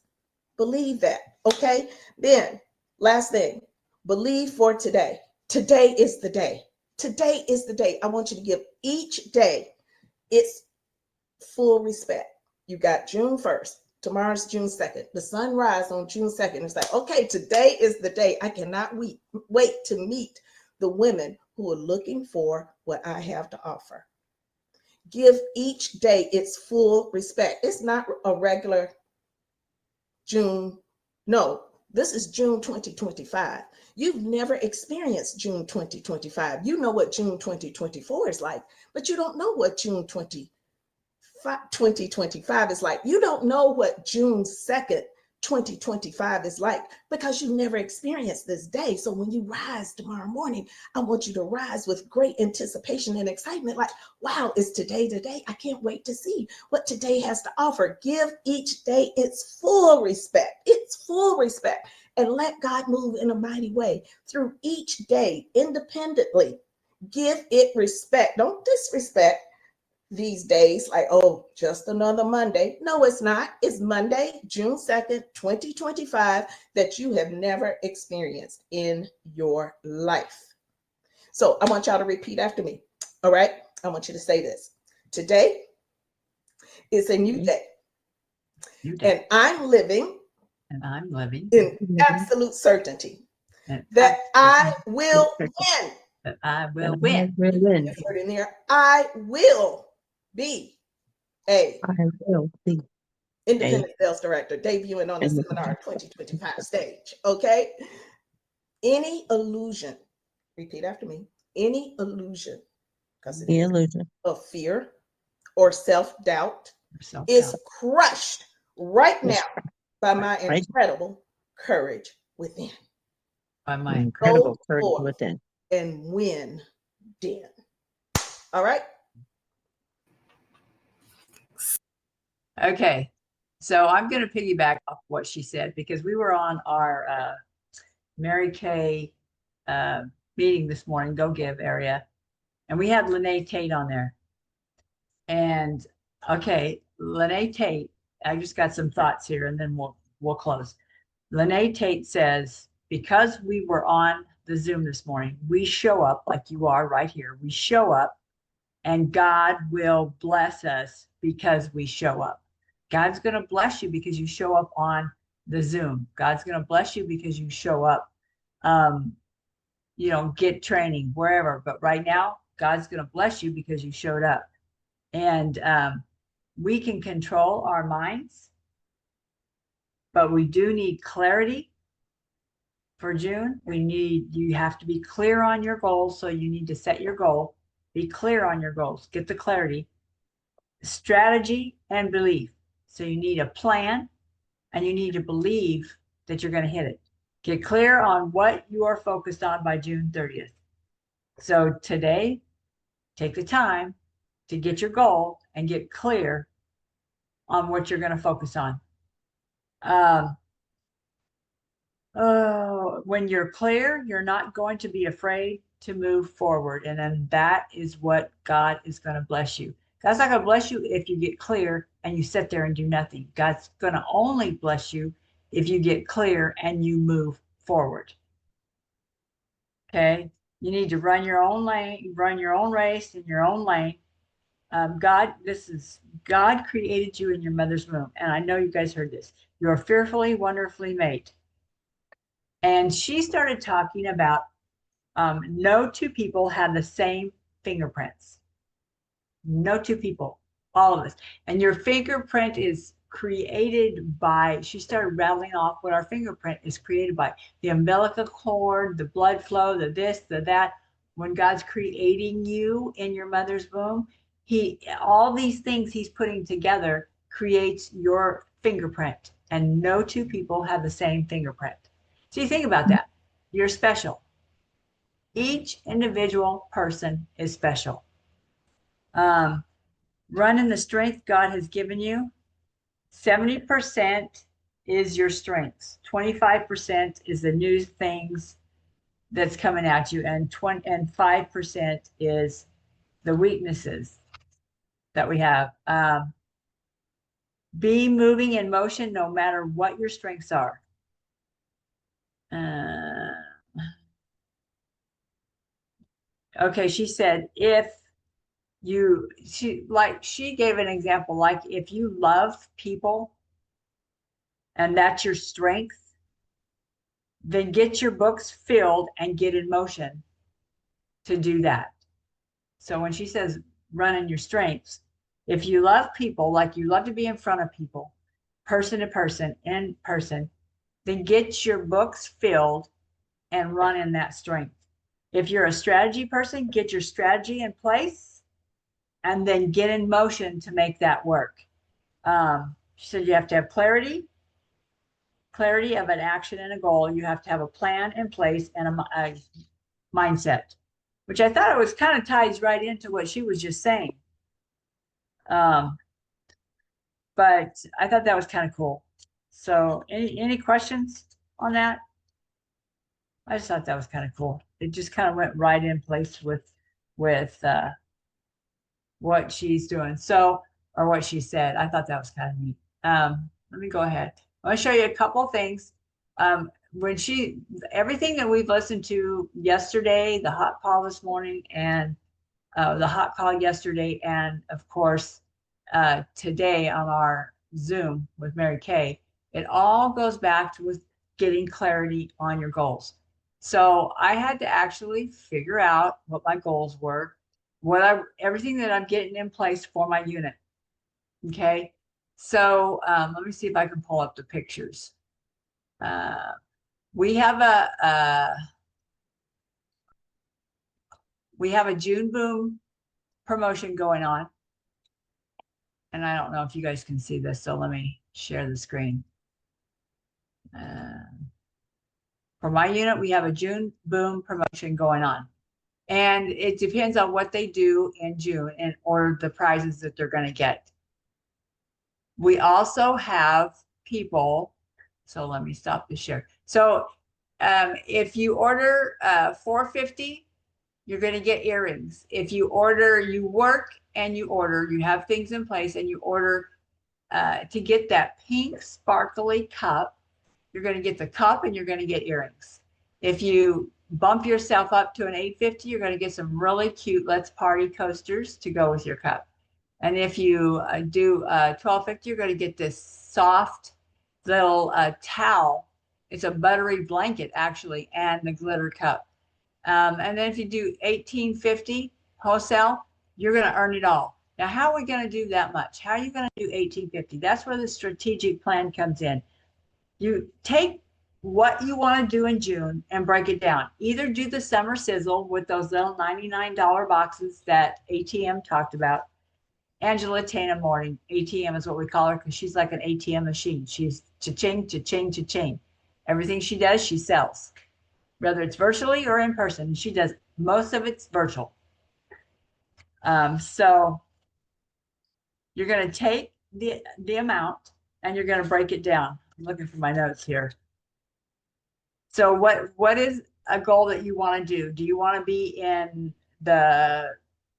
Believe that, okay? Then, last thing, believe for today. Today is the day. Today is the day. I want you to give each day its full respect. You got June 1st. Tomorrow's June 2nd. The sun rises on June 2nd. It's like, okay, today is the day. I cannot wait to meet the women who are looking for what I have to offer. Give each day its full respect. It's not a regular June. No, this is June 2025. You've never experienced June 2025. You know what June 2024 is like, but you don't know what June 2025 is like. You don't know what June 2nd, 2025 is like because you never experienced this day. So when you rise tomorrow morning, I want you to rise with great anticipation and excitement. Like, wow, is today the day? I can't wait to see what today has to offer. Give each day its full respect, and let God move in a mighty way through each day independently. Give it respect. Don't disrespect these days, like, oh, just another Monday. No, it's not. It's Monday, June 2nd, 2025, that you have never experienced in your life. So I want y'all to repeat after me. All right. I want you to say this. Today is a new day. And I'm living in absolute certainty that I will win. That I will win. You've heard in there, I will be a independent sales director debuting on the seminar 2025 stage. Okay. Any illusion, repeat after me, any illusion, because it is of fear or self-doubt is crushed right now by my incredible courage within. By my incredible courage within. And win then. All right. Okay, so I'm going to piggyback off what she said because we were on our Mary Kay meeting this morning, Go Give area, and we had Lene Tate on there. And okay, Lene Tate, I just got some thoughts here, and then we'll close. Lene Tate says, because we were on the Zoom this morning, we show up like you are right here. We show up, and God will bless us because we show up. God's going to bless you because you show up on the Zoom. God's going to bless you because you show up, get training wherever. But right now, God's going to bless you because you showed up. And we can control our minds, but we do need clarity for June. You have to be clear on your goals. So you need to set your goal, be clear on your goals, get the clarity, strategy, and belief. So you need a plan and you need to believe that you're going to hit it. Get clear on what you are focused on by June 30th. So today, take the time to get your goal and get clear on what you're going to focus on. When you're clear, you're not going to be afraid to move forward. And then that is what God is going to bless you. God's not going to bless you if you get clear and you sit there and do nothing. God's going to only bless you if you get clear and you move forward. Okay. You need to run your own lane, run your own race in your own lane. God created you in your mother's womb. And I know you guys heard this. You're fearfully, wonderfully made. And she started talking about no two people have the same fingerprints. No two people, all of us. And your fingerprint is created by, she started rattling off what our fingerprint is created by. The umbilical cord, the blood flow, the this, the that. When God's creating you in your mother's womb, all these things he's putting together creates your fingerprint. And no two people have the same fingerprint. So you think about that. You're special. Each individual person is special. Run in the strength God has given you. 70% is your strengths. 25% is the new things that's coming at you. And 5% is the weaknesses that we have. Be moving in motion no matter what your strengths are. Okay, she said, she gave an example, like if you love people and that's your strength, then get your books filled and get in motion to do that. So when she says run in your strengths, if you love people, like you love to be in front of people, person to person, in person, then get your books filled and run in that strength. If you're a strategy person, get your strategy in place and then get in motion to make that work. She said you have to have clarity of an action and a goal. You have to have a plan in place and a mindset, which I thought it was kind of ties right into what she was just saying. But I thought that was kind of cool. So any questions on that? I just thought that was kind of cool. It just kind of went right in place with what she's doing. So, or what she said. I thought that was kind of neat. Let me go ahead. I want to show you a couple of things. Everything that we've listened to yesterday, the hot call this morning, and the hot call yesterday, and of course, today on our Zoom with Mary Kay, it all goes back to with getting clarity on your goals. So I had to actually figure out what my goals were, everything that I'm getting in place for my unit. Okay. So let me see if I can pull up the pictures. We have a June Boom promotion going on. And I don't know if you guys can see this, so let me share the screen. For my unit, we have a June Boom promotion going on. And it depends on what they do in June or the prizes that they're going to get. We also have people, so let me stop the share. So if you order $450, you're going to get earrings. If you order, you work and you have things in place and you order to get that pink sparkly cup, you're going to get the cup and you're going to get earrings. If you bump yourself up to an $850, you're going to get some really cute Let's Party coasters to go with your cup. And if you do 1250, you're going to get this soft little towel. It's a buttery blanket, actually, and the glitter cup. And then if you do 1850 wholesale, you're going to earn it all. Now, how are we going to do that much? How are you going to do 1850? That's where the strategic plan comes in. You take what you want to do in June and break it down. Either do the summer sizzle with those little $99 boxes that ATM talked about. Angela Tana Morning, ATM is what we call her because she's like an ATM machine. She's cha-ching, cha-ching, cha-ching. Everything she does, she sells, whether it's virtually or in person. She does most of it's virtual. So you're going to take the amount and you're going to break it down. I'm looking for my notes here. So what is a goal that you want to do? Do you want to be in the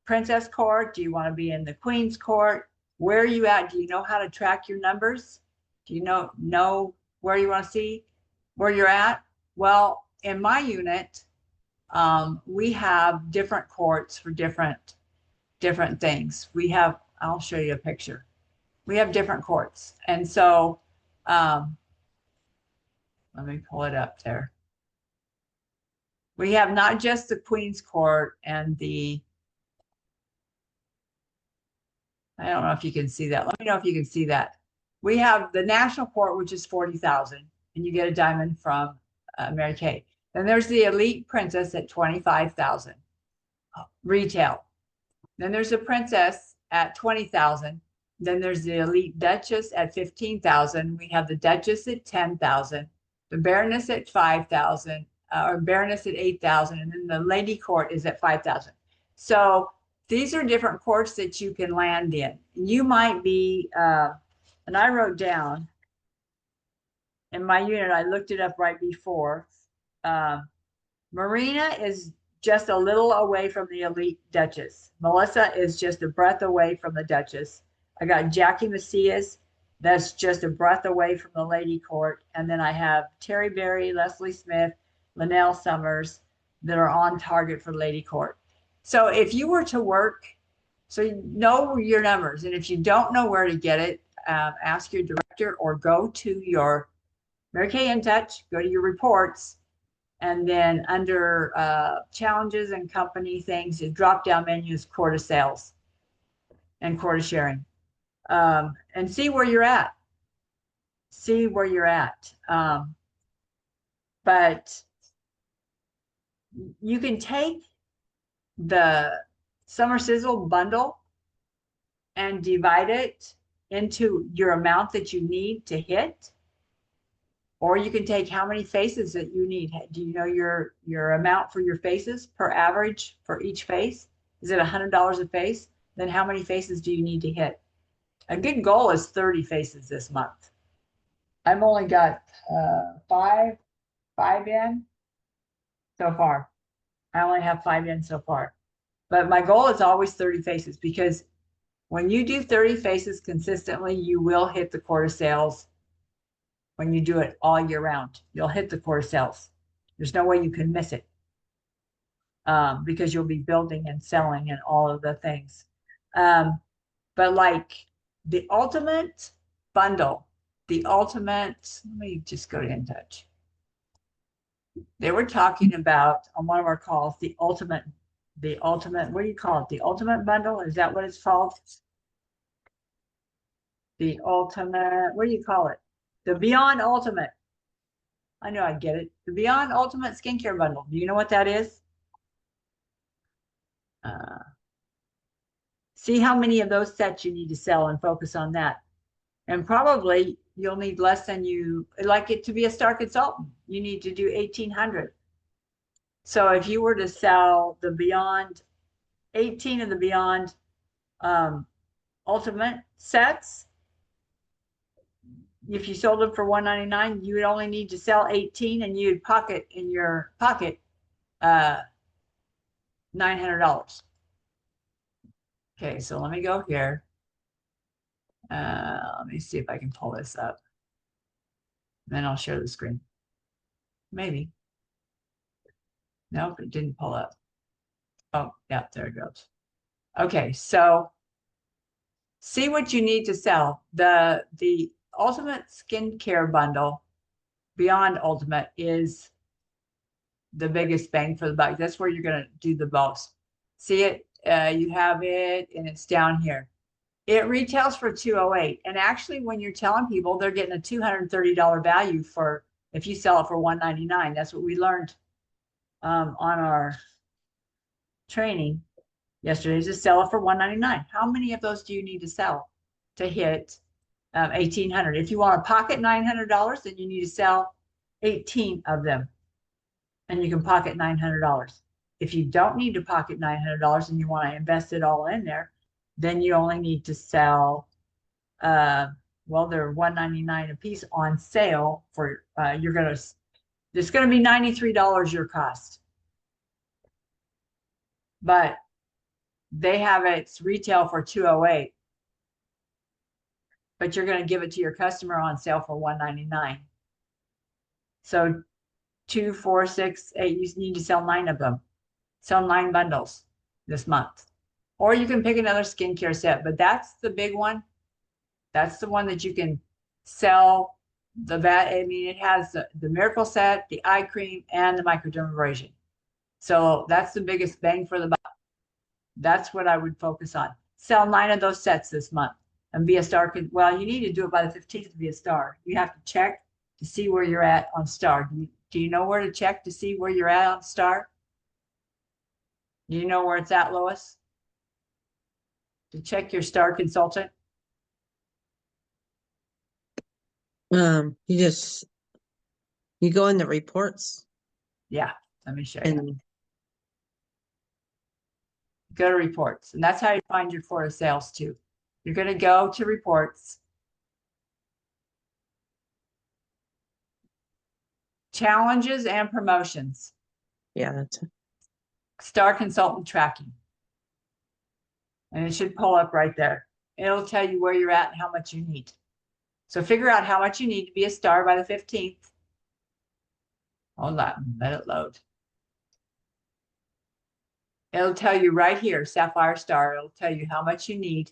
princess court? Do you want to be in the queen's court? Where are you at? Do you know how to track your numbers? Do you know where you want to see where you're at? Well, in my unit, we have different courts for different things. I'll show you a picture. We have different courts. And so, let me pull it up there. We have not just the Queen's Court and I don't know if you can see that. Let me know if you can see that. We have the National Court, which is 40,000, and you get a diamond from Mary Kay. Then there's the Elite Princess at 25,000 retail. Then there's a Princess at 20,000. Then there's the Elite Duchess at 15,000. We have the Duchess at 10,000, the Baroness at 5,000, or Baroness at 8,000, and then the Lady Court is at 5,000. So these are different courts that you can land in. You might be, and I wrote down in my unit, I looked it up right before. Marina is just a little away from the Elite Duchess. Melissa is just a breath away from the Duchess. I got Jackie Macias, that's just a breath away from the Lady Court. And then I have Terry Berry, Leslie Smith, Linnell Summers that are on target for Lady Court. So if you were to work, so you know your numbers, and if you don't know where to get it, ask your director or go to your Mary Kay In Touch, go to your reports, and then under challenges and company things, the drop-down menu is quota sales and quota sharing. And see where you're at. See where you're at. But you can take the Summer Sizzle bundle and divide it into your amount that you need to hit. Or you can take how many faces that you need. Do you know your amount for your faces per average for each face? Is it $100 a face? Then how many faces do you need to hit? A good goal is 30 faces this month. I've only got five in so far. I only have 5 in so far. But my goal is always 30 faces, because when you do 30 faces consistently, you will hit the quota sales. When you do it all year round, you'll hit the quota sales. There's no way you can miss it, because you'll be building and selling and all of the things. But like the ultimate bundle, let me just go to In Touch. They were talking about on one of our calls, the ultimate, what do you call it? The ultimate bundle? Is that what it's called? The ultimate, what do you call it? The Beyond Ultimate. I know I get it. The Beyond Ultimate Skincare Bundle. Do you know what that is? See how many of those sets you need to sell and focus on that. And probably you'll need less than you like it to be a star consultant. You need to do 1,800. So if you were to sell the Beyond, 18 of the Beyond Ultimate sets, if you sold them for $199, you would only need to sell 18, and you'd pocket in your pocket $900. Okay, so let me go here. Let me see if I can pull this up. Then I'll share the screen. Maybe. Nope, it didn't pull up. Oh, yeah, there it goes. Okay, so See what you need to sell. The ultimate skincare bundle beyond ultimate is the biggest bang for the buck. That's where you're going to do the most. See it? You have it and it's down here. It retails for $208. And actually, when you're telling people, they're getting a $230 value for if you sell it for $199. That's what we learned on our training yesterday. Just sell it for $199. How many of those do you need to sell to hit $1,800? If you want to pocket $900, then you need to sell 18 of them, and you can pocket $900. If you don't need to pocket $900 and you want to invest it all in there, then you only need to sell, well, they're $199 a piece on sale for, it's going to be $93 your cost. But they have its retail for $208. But you're going to give it to your customer on sale for $199. So 2, 4, 6, 8, you need to sell 9 of them. Sell 9 bundles this month. Or you can pick another skincare set, but that's the big one. That's the one that you can sell I mean, it has the miracle set, the eye cream, and the microdermabrasion. So that's the biggest bang for the buck. That's what I would focus on. Sell 9 of those sets this month and be a star. Well, you need to do it by the 15th to be a star. You have to check to see where you're at on star. Do you know where to check to see where you're at on star? Do you know where it's at, Lois? To check your star consultant? You go in the reports Yeah, let me show you. and Go to reports, and that's how you find your quarter sales too. You're going to go to reports, challenges and promotions, yeah, that's star consultant tracking. And it should pull up right there. It'll tell you where you're at and how much you need. So figure out how much you need to be a star by the 15th. Hold on, let it load. It'll tell you right here, Sapphire Star. It'll tell you how much you need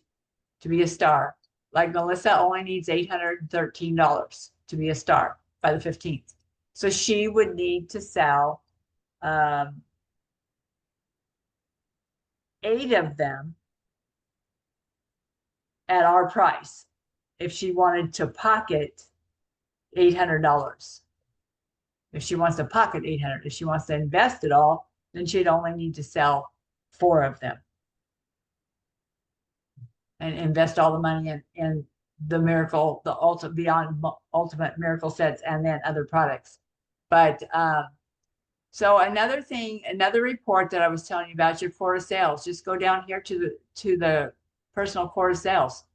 to be a star. Like Melissa only needs $813 to be a star by the 15th. So she would need to sell 8 of them at our price if she wanted to pocket $800. If she wants to pocket $800, if she wants to invest it all, then she'd only need to sell 4 of them and invest all the money in the miracle, the ultimate miracle sets, and then other products. But so another thing, another report that I was telling you about, your quarter sales, just go down here to the personal quarter sales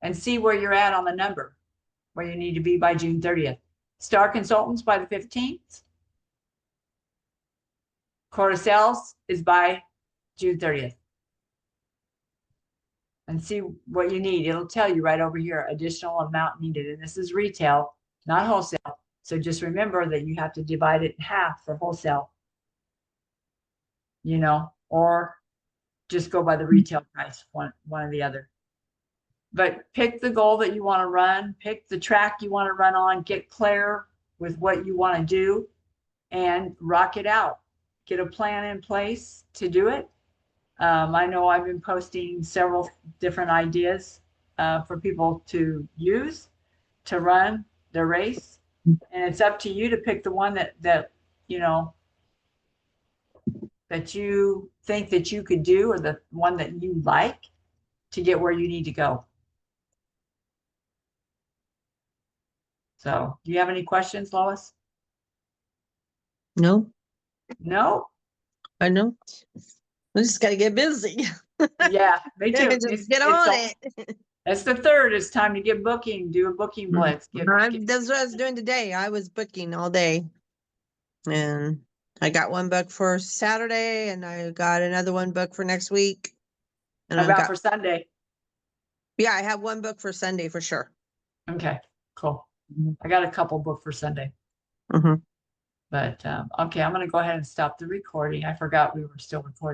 and see where you're at on the number, where you need to be by June 30th. Star consultants by the 15th. Quarter sales is by June 30th. And see what you need. It'll tell you right over here, additional amount needed. And this is retail, not wholesale. So just remember that you have to divide it in half for wholesale, you know, or just go by the retail price, one or the other. But pick the goal that you want to run, pick the track you want to run on, get clear with what you want to do, and rock it out. Get a plan in place to do it. I know I've been posting several different ideas for people to use to run their race. And it's up to you to pick the one that you know, that you think that you could do, or the one that you like to get where you need to go. So do you have any questions, Lois? no, No? I know. We just got to get busy. Yeah, me too. Just get on it. It's the 3rd. It's time to get booking, do a booking blitz. That's what I was doing today. I was booking all day. And I got one book for Saturday and I got another one book for next week. And How about for Sunday? Yeah, I have one book for Sunday for sure. Okay, cool. I got a couple booked for Sunday. Mm-hmm. But okay, I'm going to go ahead and stop the recording. I forgot we were still recording.